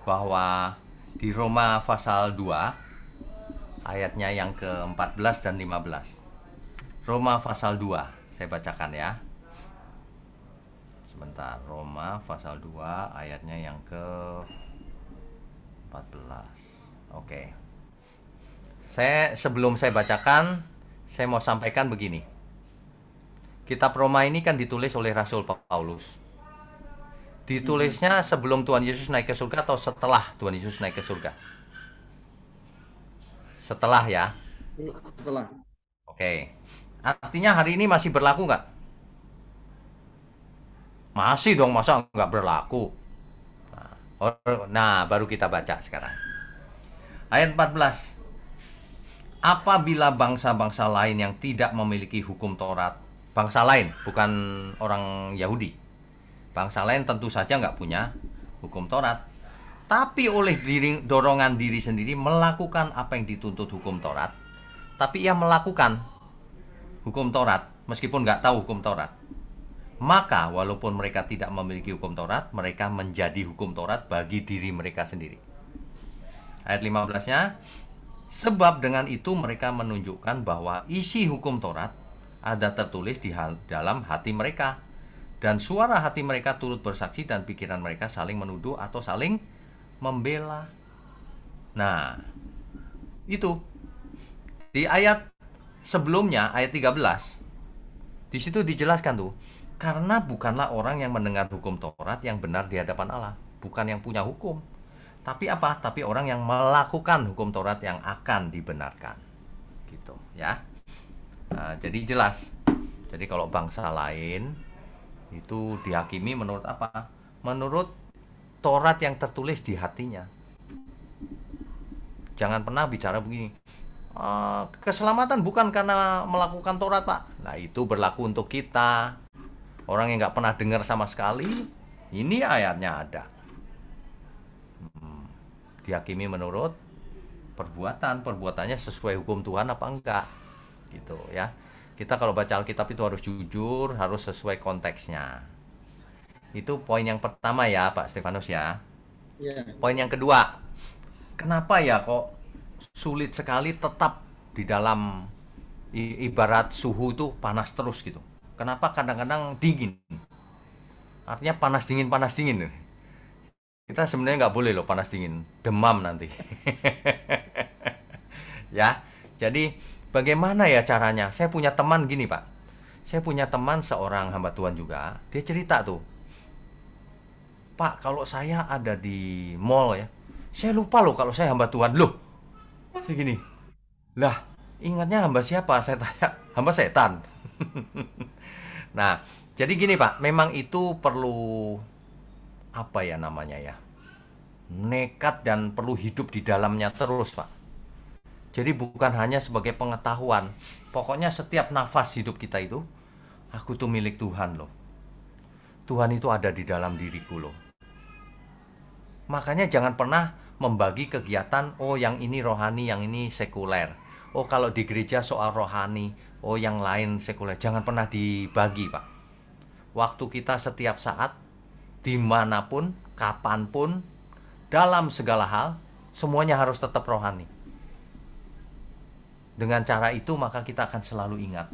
bahwa di Roma pasal 2 ayatnya yang ke-14 dan 15. Roma pasal 2, saya bacakan ya. Sebentar, Roma pasal 2 ayatnya yang ke-14. Oke. Sebelum saya bacakan, saya mau sampaikan begini. Kitab Roma ini kan ditulis oleh Rasul Paulus. Ditulisnya sebelum Tuhan Yesus naik ke surga atau setelah Tuhan Yesus naik ke surga? Setelah ya. Setelah. Oke. Artinya hari ini masih berlaku nggak? Masih dong, masa nggak berlaku? Nah, baru kita baca sekarang. Ayat 14. Apabila bangsa-bangsa lain yang tidak memiliki hukum Taurat, bangsa lain, bukan orang Yahudi, bangsa lain tentu saja nggak punya hukum Taurat, tapi oleh dorongan diri sendiri melakukan apa yang dituntut hukum Taurat, tapi ia melakukan hukum Taurat meskipun nggak tahu hukum Taurat, maka walaupun mereka tidak memiliki hukum Taurat, mereka menjadi hukum Taurat bagi diri mereka sendiri. Ayat 15-nya, sebab dengan itu mereka menunjukkan bahwa isi hukum Taurat ada tertulis di dalam hati mereka, dan suara hati mereka turut bersaksi, dan pikiran mereka saling menuduh atau saling membela. Nah, itu di ayat sebelumnya, ayat 13, di situ dijelaskan tuh, karena bukanlah orang yang mendengar hukum Taurat yang benar di hadapan Allah, bukan yang punya hukum, tapi apa? Tapi orang yang melakukan hukum Taurat yang akan dibenarkan. Gitu ya. Nah, jadi jelas. Jadi kalau bangsa lain itu dihakimi menurut apa? Menurut Taurat yang tertulis di hatinya. Jangan pernah bicara begini, keselamatan bukan karena melakukan Taurat Pak. Nah, itu berlaku untuk kita. Orang yang nggak pernah dengar sama sekali, ini ayatnya ada. Dihakimi menurut perbuatannya sesuai hukum Tuhan apa enggak, gitu ya. Kita kalau baca Alkitab itu harus jujur, harus sesuai konteksnya. Itu poin yang pertama ya Pak Stefanus ya. Poin yang kedua, kenapa ya kok sulit sekali tetap di dalam ibarat suhu itu panas terus gitu? Kenapa kadang-kadang dingin? Artinya panas dingin. Kita sebenarnya nggak boleh loh panas dingin, demam nanti. Ya, jadi bagaimana ya caranya? Saya punya teman gini Pak. Saya punya teman seorang hamba Tuhan juga. Dia cerita tuh, Pak, kalau saya ada di mall ya, saya lupa loh kalau saya hamba Tuhan. Loh, saya gini, lah ingatnya hamba siapa? Saya tanya, hamba setan. Nah, jadi gini Pak, memang itu perlu apa ya namanya ya, nekat, dan perlu hidup di dalamnya terus Pak. Jadi bukan hanya sebagai pengetahuan, pokoknya setiap nafas hidup kita itu, aku tuh milik Tuhan loh. Tuhan itu ada di dalam diriku loh. Makanya jangan pernah membagi kegiatan, oh yang ini rohani, yang ini sekuler. Oh, kalau di gereja soal rohani, oh yang lain sekuler, jangan pernah dibagi, Pak. Waktu kita setiap saat, dimanapun, kapanpun, dalam segala hal, semuanya harus tetap rohani. Dengan cara itu maka kita akan selalu ingat,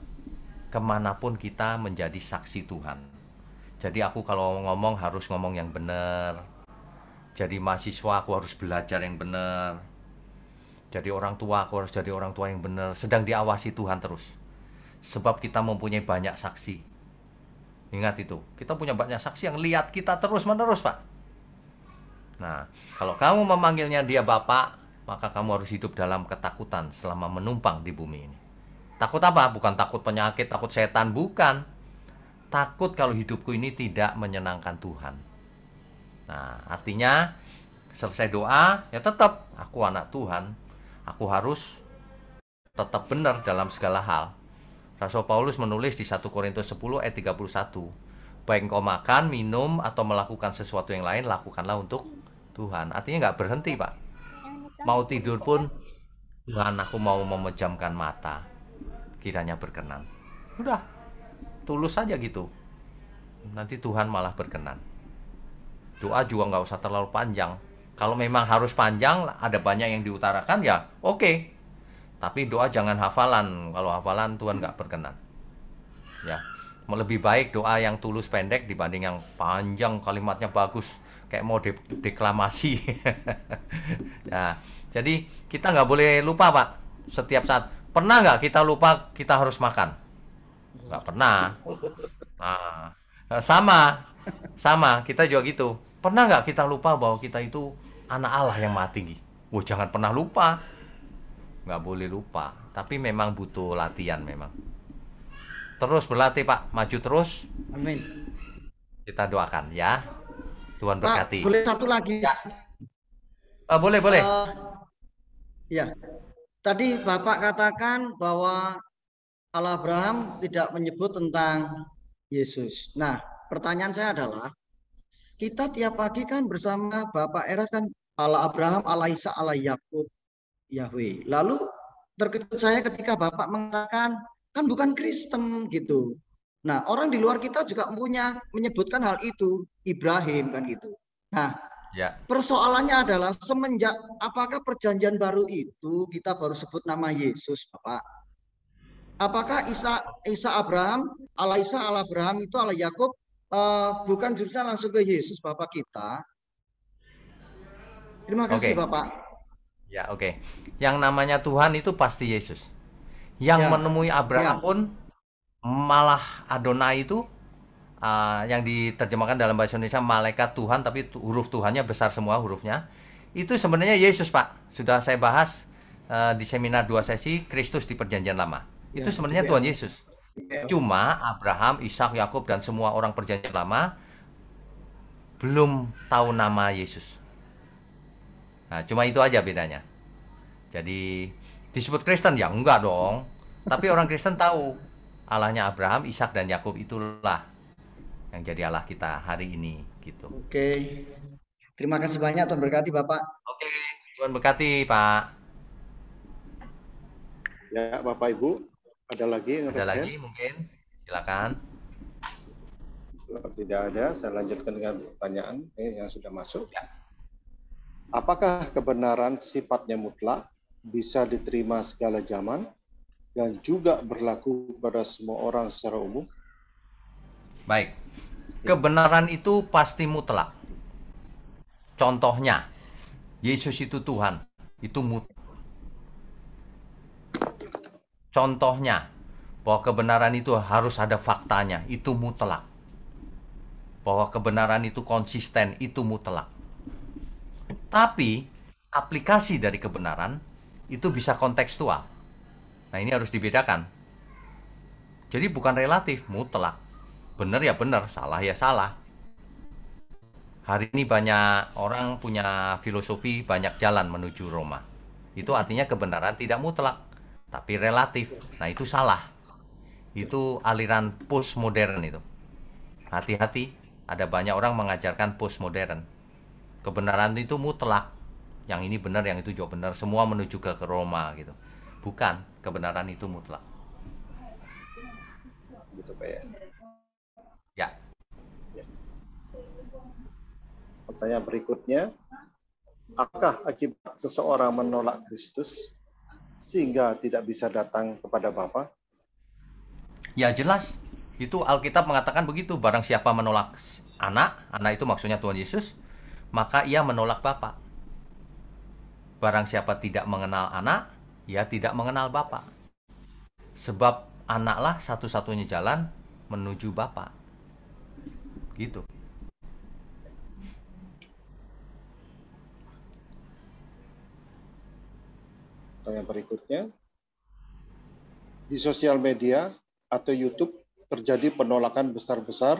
kemanapun kita menjadi saksi Tuhan. Jadi aku kalau ngomong harus ngomong yang benar. Jadi mahasiswa aku harus belajar yang benar. Jadi orang tua aku harus jadi orang tua yang benar. Sedang diawasi Tuhan terus. Sebab kita mempunyai banyak saksi. Ingat itu, kita punya banyak saksi yang lihat kita terus-menerus, Pak. Nah, kalau kamu memanggilnya dia Bapak, maka kamu harus hidup dalam ketakutan selama menumpang di bumi ini. Takut apa? Bukan takut penyakit, takut setan, bukan. Takut kalau hidupku ini tidak menyenangkan Tuhan. Nah, artinya selesai doa, ya tetap aku anak Tuhan. Aku harus tetap benar dalam segala hal. Rasul Paulus menulis di 1 Korintus 10 ayat 31. Baik engkau makan, minum, atau melakukan sesuatu yang lain, lakukanlah untuk Tuhan. Artinya nggak berhenti, Pak. Mau tidur pun, Tuhan, aku mau memejamkan mata, kiranya berkenan. Udah, tulus saja gitu. Nanti Tuhan malah berkenan. Doa juga nggak usah terlalu panjang. Kalau memang harus panjang, ada banyak yang diutarakan, ya oke. Tapi doa jangan hafalan. Kalau hafalan Tuhan nggak berkenan. Ya, lebih baik doa yang tulus pendek dibanding yang panjang, kalimatnya bagus, kayak mau deklamasi. Nah, jadi kita nggak boleh lupa, Pak. Setiap saat. Pernah nggak kita lupa kita harus makan? Nggak pernah. Nah, sama. Kita juga gitu. Pernah nggak kita lupa bahwa kita itu anak Allah yang Maha Tinggi? Wah, jangan pernah lupa. Nggak boleh lupa. Tapi memang butuh latihan memang. Terus berlatih, Pak. Maju terus. Amin. Kita doakan ya. Tuhan berkati. Pak, boleh satu lagi. Ya. Boleh. Ya. Tadi Bapak katakan bahwa Allah Abraham tidak menyebut tentang Yesus. Nah, pertanyaan saya adalah, kita tiap pagi kan bersama Bapak Eras kan Allah Abraham, Allah Isa, Allah Yakub, Yahweh. Lalu terkejut saya ketika Bapak mengatakan kan bukan Kristen gitu. Nah, orang di luar kita juga menyebutkan hal itu, Ibrahim kan gitu. Nah, Ya. persoalannya adalah semenjak apakah perjanjian baru itu kita baru sebut nama Yesus, Bapak? Apakah Isa Abraham, Allah Isa, Allah Abraham itu Allah Yakub bukan jurusnya langsung ke Yesus Bapak kita? Terima kasih, Bapak. Ya, oke. Yang namanya Tuhan itu pasti Yesus. Yang menemui Abraham pun malah Adonai itu yang diterjemahkan dalam bahasa Indonesia malaikat Tuhan, tapi huruf Tuhannya besar semua hurufnya. Itu sebenarnya Yesus, Pak. Sudah saya bahas di seminar 2 sesi Kristus di Perjanjian Lama. Itu sebenarnya Tuhan Yesus. Cuma Abraham, Ishak, Yakub dan semua orang Perjanjian Lama belum tahu nama Yesus. Nah, cuma itu aja bedanya. Jadi disebut Kristen ya enggak dong. Tapi orang Kristen tahu Allahnya Abraham, Ishak dan Yakub itulah yang jadi Allah kita hari ini gitu. Oke. Terima kasih banyak, Tuhan berkati Bapak. Oke, Tuhan berkati Pak. Ya, Bapak Ibu, ada lagi yang ada lagi mungkin? Silakan. Kalau tidak ada, saya lanjutkan dengan pertanyaan yang sudah masuk. Ya. Apakah kebenaran sifatnya mutlak, bisa diterima segala zaman, dan juga berlaku pada semua orang secara umum? Baik. Kebenaran itu pasti mutlak. Contohnya, Yesus itu Tuhan. Itu mutlak. Contohnya, bahwa kebenaran itu harus ada faktanya. Itu mutlak. Bahwa kebenaran itu konsisten. Itu mutlak. Tapi, aplikasi dari kebenaran itu bisa kontekstual. Nah, ini harus dibedakan. Jadi bukan relatif, mutlak. Benar ya benar, salah ya salah. Hari ini banyak orang punya filosofi banyak jalan menuju Roma. Itu artinya kebenaran tidak mutlak, tapi relatif. Nah, itu salah. Itu aliran postmodern itu. Hati-hati, ada banyak orang mengajarkan postmodern. Kebenaran itu mutlak. Yang ini benar, yang itu juga benar. Semua menuju ke Roma gitu. Bukan, kebenaran itu mutlak. Gitu Pak ya. Ya. Pertanyaan berikutnya, apakah akibat seseorang menolak Kristus sehingga tidak bisa datang kepada Bapa? Ya jelas, itu Alkitab mengatakan begitu. Barang siapa menolak anak itu maksudnya Tuhan Yesus, maka ia menolak Bapa. Barang siapa tidak mengenal anak, ia tidak mengenal Bapa. Sebab anaklah satu-satunya jalan menuju Bapa. Gitu. Pertanyaan berikutnya, di sosial media atau YouTube terjadi penolakan besar-besar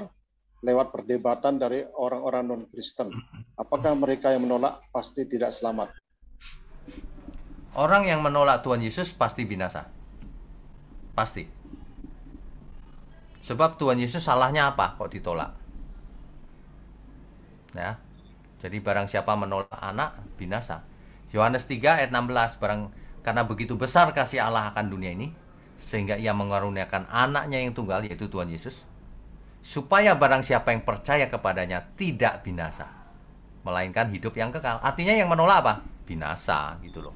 lewat perdebatan dari orang-orang non-Kristen. Apakah mereka yang menolak pasti tidak selamat? Orang yang menolak Tuhan Yesus pasti binasa. Pasti. Sebab Tuhan Yesus salahnya apa kok ditolak? Ya. Jadi barang siapa menolak anak, binasa. Yohanes 3 ayat 16, karena begitu besar kasih Allah akan dunia ini, sehingga ia mengaruniakan anaknya yang tunggal, yaitu Tuhan Yesus, supaya barang siapa yang percaya kepadanya tidak binasa, melainkan hidup yang kekal. Artinya yang menolak apa? Binasa, gitu loh.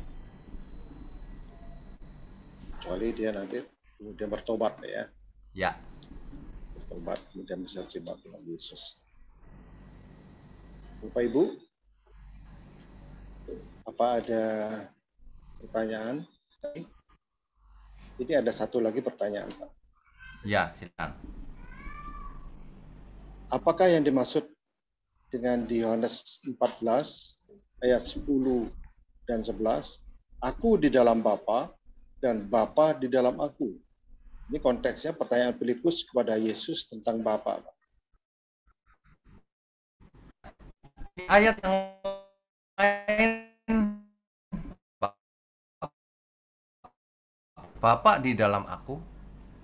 Kecuali dia nanti kemudian bertobat ya. Ya. Bertobat kemudian bisa terima Tuhan Yesus. Bapak Ibu, apa ada pertanyaan? Ini ada satu lagi pertanyaan, Pak. Ya, silakan. Apakah yang dimaksud dengan di Yohanes 14 ayat 10 dan 11, aku di dalam Bapa dan Bapa di dalam aku? Ini konteksnya pertanyaan Filipus kepada Yesus tentang Bapa. Ayat yang lain, Bapa di dalam aku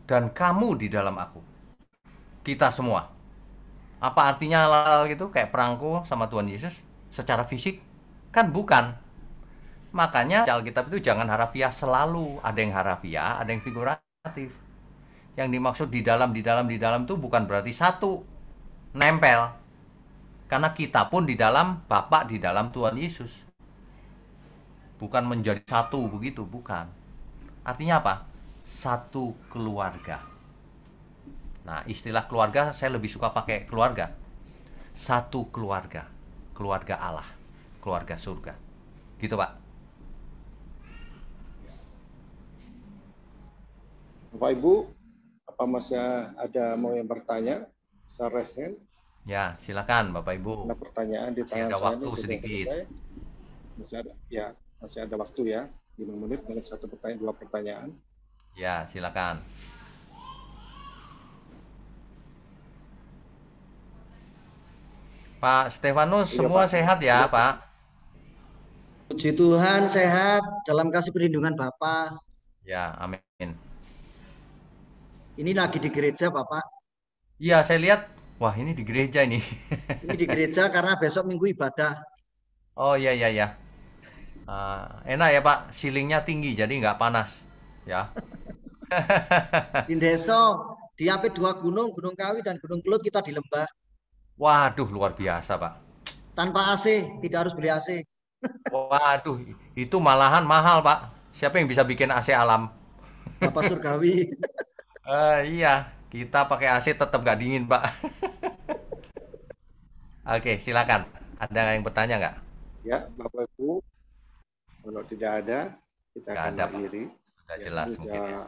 dan kamu di dalam aku. Kita semua. Apa artinya halal gitu? Kayak perangko sama Tuhan Yesus secara fisik? Kan bukan. Makanya Alkitab itu jangan harafiah selalu. Ada yang harafiah, ada yang figuratif. Yang dimaksud di dalam itu bukan berarti satu. Nempel. Karena kita pun di dalam Bapa, di dalam Tuhan Yesus. Bukan menjadi satu begitu, bukan. Artinya apa? Satu keluarga. Nah, istilah keluarga saya lebih suka pakai keluarga. Satu keluarga. Keluarga Allah. Keluarga surga. Gitu, Pak. Bapak Ibu, apa masih ada mau yang bertanya? Saya raise hand. Ya, silakan Bapak Ibu. Ada pertanyaan di tangan ada saya waktu ini sudah sedikit. selesai. Masih ada waktu ya. 5 menit dengan satu pertanyaan, 2 pertanyaan. Ya, silakan. Pak Stefanus, Iya, semua Pak. sehat ya, Iya, Pak? Puji Tuhan, sehat dalam kasih perlindungan Bapa. Ya, amin. Ini lagi di gereja, Bapak. Iya, saya lihat. Wah, ini di gereja ini. Ini di gereja karena besok minggu ibadah. Oh, iya, iya, iya. Enak ya, Pak. Ceilingnya tinggi, jadi nggak panas. Ya. Di desa, di ape 2 gunung, Gunung Kawi dan Gunung Kelut kita di lembah. Waduh, luar biasa, Pak. Tanpa AC, tidak harus beli AC. Waduh, itu malahan mahal, Pak. Siapa yang bisa bikin AC alam? Bapak Surgawi. Iya, kita pakai AC tetap nggak dingin, Pak. Oke, silakan. Ada yang bertanya nggak? Ya, Bapak Ibu, kalau tidak ada, kita Nggak akan ada, Pak. akhiri. Sudah jelas ini mungkin ya.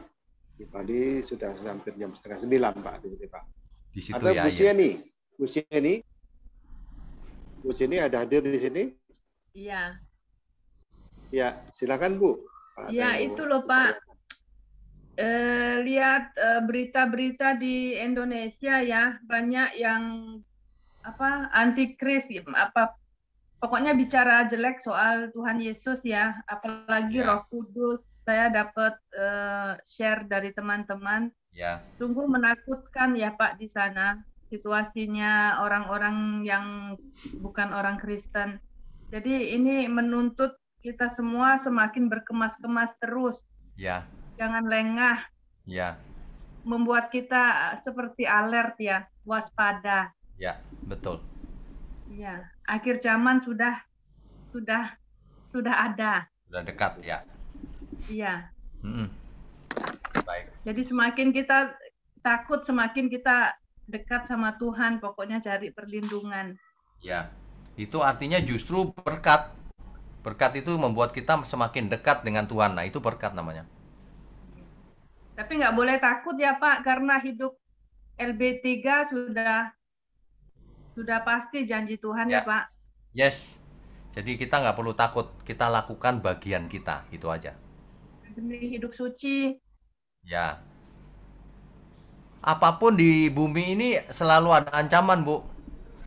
Tadi sudah hampir jam 8:30, Pak. Pak. Di situ Ada ya, Bu ya. Sieni. Bu Sieni ada hadir di sini? Iya. Ya, silakan Bu. Iya, itu loh Pak. Lihat berita-berita di Indonesia ya, banyak yang antikris, pokoknya bicara jelek soal Tuhan Yesus ya, apalagi Ya. Roh Kudus. Saya dapat share dari teman-teman. Ya. Sungguh menakutkan ya Pak di sana situasinya orang-orang yang bukan orang Kristen. Jadi ini menuntut kita semua semakin berkemas-kemas terus Ya, Jangan lengah, ya, membuat kita seperti alert ya, waspada. ya, betul. Ya, akhir zaman sudah sudah ada. Sudah dekat ya. Iya. Mm-mm. Baik. Jadi semakin kita takut, semakin kita dekat sama Tuhan, pokoknya cari perlindungan. Ya, itu artinya justru berkat. Berkat itu membuat kita semakin dekat dengan Tuhan. Nah, itu berkat namanya. Tapi nggak boleh takut ya Pak, karena hidup LB3 sudah pasti janji Tuhan ya Ya, Pak. yes. Jadi kita nggak perlu takut. Kita lakukan bagian kita. Itu aja. Demi hidup suci. Ya. Apapun di bumi ini selalu ada ancaman, Bu.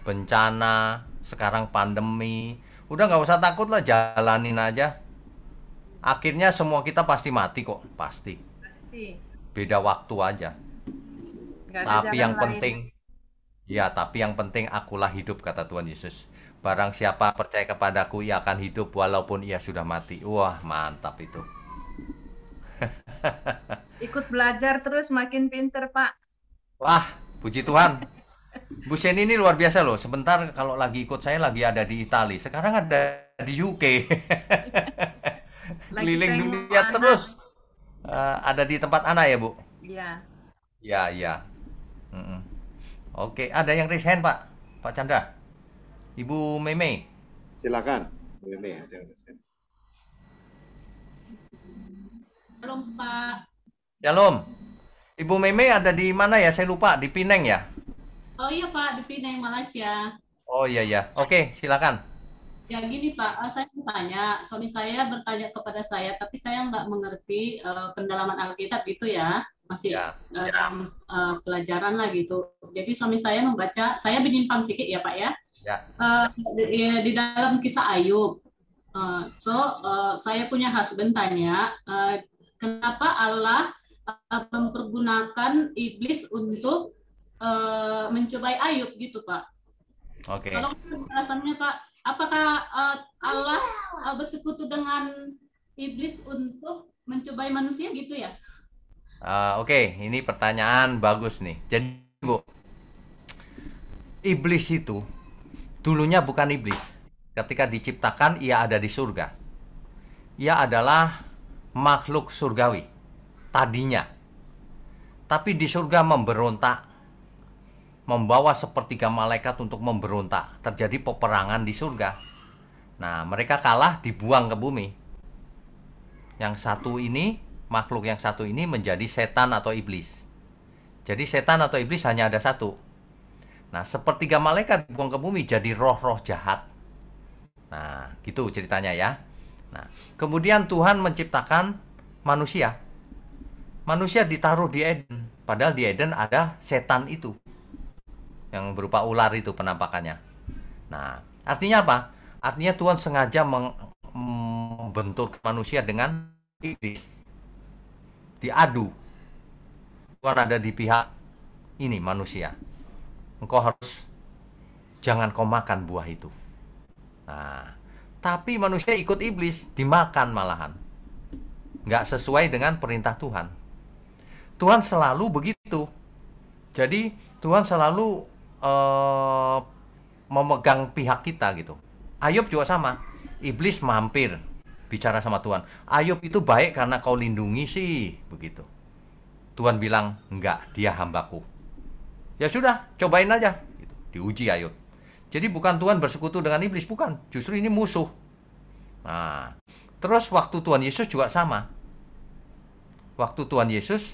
Bencana, sekarang pandemi. Udah nggak usah takut lah, jalanin aja. Akhirnya semua kita pasti mati kok, pasti. Pasti. Beda waktu aja. Nggak ada Tapi jalan yang lain. penting, ya, tapi yang penting akulah hidup, kata Tuhan Yesus. Barang siapa percaya kepadaku, ia akan hidup walaupun ia sudah mati. Wah, mantap itu. Ikut belajar terus makin pinter Pak. Wah, puji Tuhan. Bu Sen ini luar biasa loh. Sebentar kalau lagi ikut saya lagi ada di Italia. Sekarang ada di UK. Lagi Keliling tengok dunia anak. terus. Ada di tempat anak ya, Bu? Iya. Ya, ya. Mm-mm. Oke, ada yang raise hand, Pak. Pak Chandra. Ibu Meme. Silakan. Bu Meme, ada yang raise hand. Halo Pak. Shalom. Ibu Meme ada di mana ya? Saya lupa. Di Pineng ya? Oh iya Pak, di Penang, Malaysia. Oh iya ya. Oke, silakan. Ya gini Pak, saya mau tanya, suami saya bertanya kepada saya, tapi saya nggak mengerti pendalaman Alkitab itu ya, masih Ya. dalam pelajaran lah gitu. Jadi suami saya membaca, saya menyimpang sedikit ya Pak ya, Ya. di dalam kisah Ayub. Saya punya husband tanya, kenapa Allah mempergunakan iblis untuk mencobai Ayub gitu Pak. Oke. Kalau penjelasannya Pak, apakah Allah bersekutu dengan iblis untuk mencobai manusia gitu ya? Oke, ini pertanyaan bagus nih. Jadi, Bu, iblis itu dulunya bukan iblis. Ketika diciptakan, ia ada di surga. Ia adalah makhluk surgawi tadinya. Tapi di surga memberontak, membawa sepertiga malaikat untuk memberontak. Terjadi peperangan di surga. Nah, mereka kalah, dibuang ke bumi. Yang satu ini, makhluk yang satu ini menjadi setan atau iblis. Jadi setan atau iblis hanya ada satu. Nah, sepertiga malaikat dibuang ke bumi jadi roh-roh jahat. Nah, gitu ceritanya ya. Nah, kemudian Tuhan menciptakan manusia. Manusia ditaruh di Eden. Padahal di Eden ada setan itu. Yang berupa ular itu penampakannya. Nah, artinya apa? Artinya Tuhan sengaja membentuk manusia dengan iblis. Diadu. Tuhan ada di pihak ini manusia. Engkau harus jangan kau makan buah itu. Nah, tapi manusia ikut iblis, dimakan malahan. Nggak sesuai dengan perintah Tuhan. Tuhan selalu begitu. Jadi Tuhan selalu memegang pihak kita gitu. Ayub juga sama. Iblis mampir bicara sama Tuhan. Ayub itu baik karena kau lindungi sih, begitu. Tuhan bilang, enggak, dia hambaku. Ya sudah, cobain aja. Gitu. Diuji Ayub. Jadi bukan Tuhan bersekutu dengan iblis, bukan. Justru ini musuh. Nah, terus waktu Tuhan Yesus juga sama. Waktu Tuhan Yesus,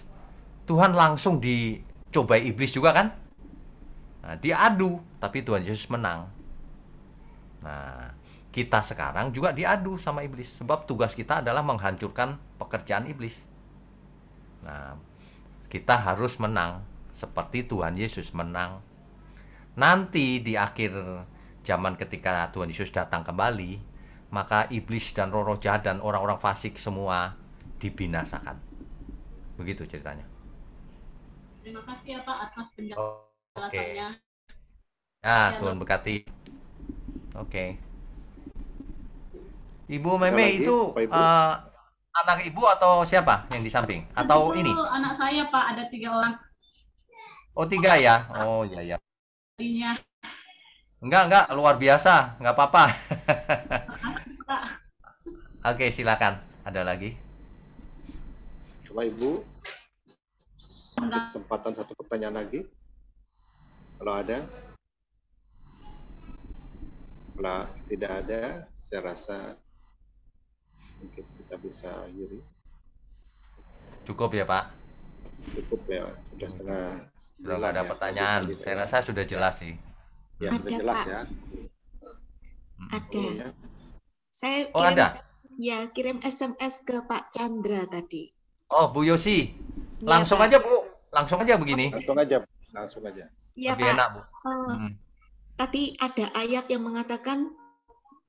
Tuhan langsung dicobai iblis juga kan? Nah, diadu, tapi Tuhan Yesus menang. Nah, kita sekarang juga diadu sama iblis. Sebab tugas kita adalah menghancurkan pekerjaan iblis. Nah, kita harus menang seperti Tuhan Yesus menang. Nanti di akhir zaman ketika Tuhan Yesus datang kembali, maka iblis dan roh-roh jahat dan orang-orang fasik semua dibinasakan. Begitu ceritanya. Terima kasih ya Pak atas Oke. penjelasannya. Ya, Tuhan berkati. Oke. Ibu Meme lagi, itu Pak Ibu? anak ibu atau siapa yang di samping? Atau Itu ini? anak saya Pak, ada 3 orang Oh, 3 ya? Oh, iya, ya. tadinya. Enggak, luar biasa. Enggak apa-apa. Pak, Oke, silakan. Ada lagi? Coba Ibu, enggak. kesempatan satu pertanyaan lagi. Kalau ada. Kalau tidak ada, saya rasa mungkin kita bisa akhiri. Cukup ya, Pak? Cukup ya, sudah setengah. Sudah nggak ada pertanyaan. Saya rasa sudah jelas sih. Ya, sudah Ada, jelas Pak. ya. Ada. Ya. Saya Oh, kirim, ada? ya, kirim SMS ke Pak Chandra tadi. Oh, Bu Yosi. Iya, Langsung Pak. aja, Bu. Langsung aja begini. Langsung aja. Iya, Lebih Pak. enak, Bu. Tadi ada ayat yang mengatakan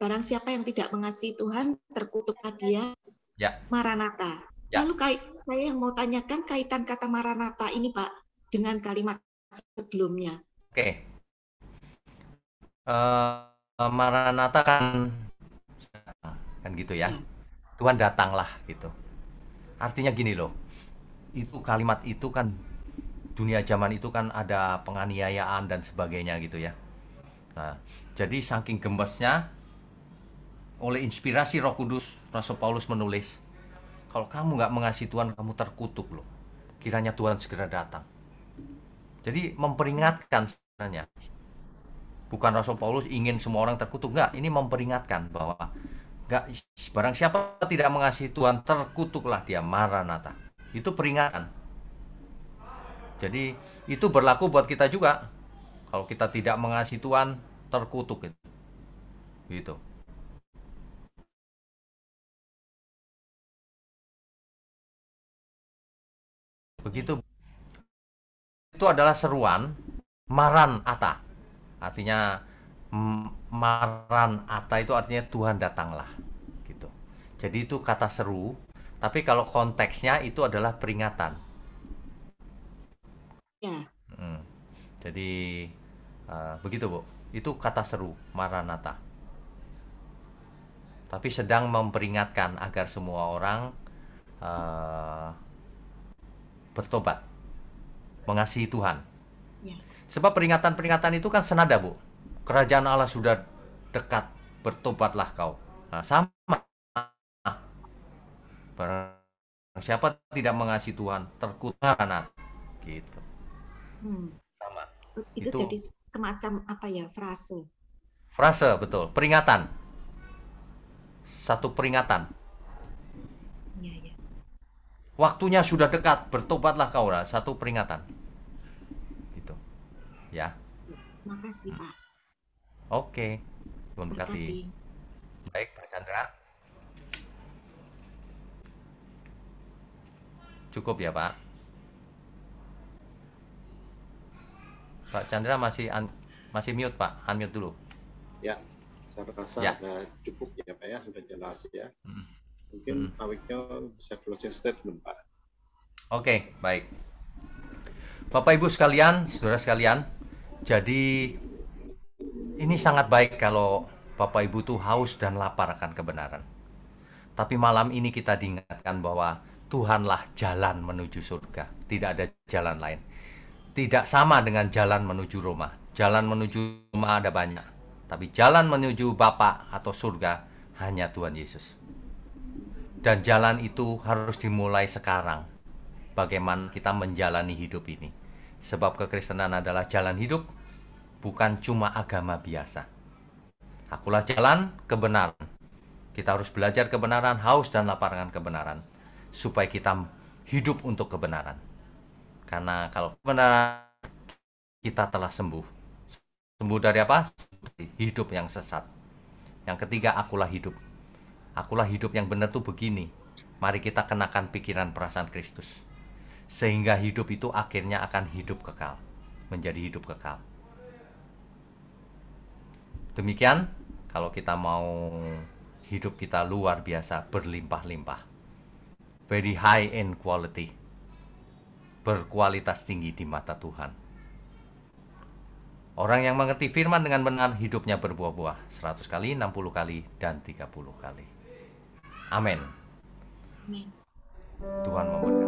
barang siapa yang tidak mengasihi Tuhan, terkutuklah dia. Ya. Maranatha. Ya. Lalu saya yang mau tanyakan kaitan kata Maranatha ini, Pak, dengan kalimat sebelumnya. Oke. Maranatha kan gitu ya. Tuhan datanglah gitu. Artinya gini loh. Itu kalimat itu kan dunia zaman itu kan ada penganiayaan dan sebagainya gitu ya. Nah, jadi saking gemesnya oleh inspirasi Roh Kudus, Rasul Paulus menulis, kalau kamu nggak mengasihi Tuhan, kamu terkutuk loh. Kiranya Tuhan segera datang. Jadi memperingatkan sebenarnya. Bukan Rasul Paulus ingin semua orang terkutuk, enggak. Ini memperingatkan bahwa enggak, barang siapa tidak mengasihi Tuhan, terkutuklah dia. Maranatha. Itu peringatan. Jadi itu berlaku buat kita juga. Kalau kita tidak mengasihi Tuhan, terkutuk gitu. Begitu. Itu adalah seruan Maranatha. Artinya Maranatha itu artinya Tuhan datanglah gitu. Jadi itu kata seru, tapi kalau konteksnya itu adalah peringatan. Ya. Jadi begitu, Bu. Itu kata seru Maranatha. Tapi sedang memperingatkan agar semua orang bertobat, mengasihi Tuhan. Ya. Sebab peringatan-peringatan itu kan senada, Bu. Kerajaan Allah sudah dekat, bertobatlah kau. Nah, sama. Barang siapa tidak mengasihi Tuhan, terkutuk Maranatha. Gitu. Sama. Itu jadi semacam apa ya, frase. Frase, betul. Peringatan. Satu peringatan. Iya, ya. Waktunya sudah dekat, bertobatlah kau. Satu peringatan. Gitu. Ya. Makasih, Pak. Oke. Tuhan berkati. Baik, Pak Chandra. Cukup ya, Pak. Pak Chandra masih mute, Pak. Unmute dulu. Ya, saya rasa sudah cukup ya, Pak ya, sudah jelas ya. Mungkin Pak Wikyo bisa closing statement, Pak. Oke, baik. Bapak Ibu sekalian, saudara sekalian, jadi ini sangat baik kalau Bapak Ibu tuh haus dan lapar akan kebenaran. Tapi malam ini kita diingatkan bahwa Tuhanlah jalan menuju surga. Tidak ada jalan lain. Tidak sama dengan jalan menuju Roma. Jalan menuju Roma ada banyak. Tapi jalan menuju Bapa atau surga hanya Tuhan Yesus. Dan jalan itu harus dimulai sekarang. Bagaimana kita menjalani hidup ini. Sebab kekristenan adalah jalan hidup, bukan cuma agama biasa. Akulah jalan kebenaran. Kita harus belajar kebenaran, haus dan lapar akan kebenaran. Supaya kita hidup untuk kebenaran. Karena kalau kebenaran, kita telah sembuh. Sembuh dari apa? Hidup yang sesat. Yang ketiga, akulah hidup. Akulah hidup yang benar tuh begini. Mari kita kenakan pikiran perasaan Kristus. Sehingga hidup itu akhirnya akan hidup kekal. Menjadi hidup kekal. Demikian, kalau kita mau hidup kita luar biasa, berlimpah-limpah. Very high in quality. Berkualitas tinggi di mata Tuhan. Orang yang mengerti firman dengan benar, hidupnya berbuah-buah 100 kali, 60 kali, dan 30 kali. Amin. Amin. Tuhan memberkati.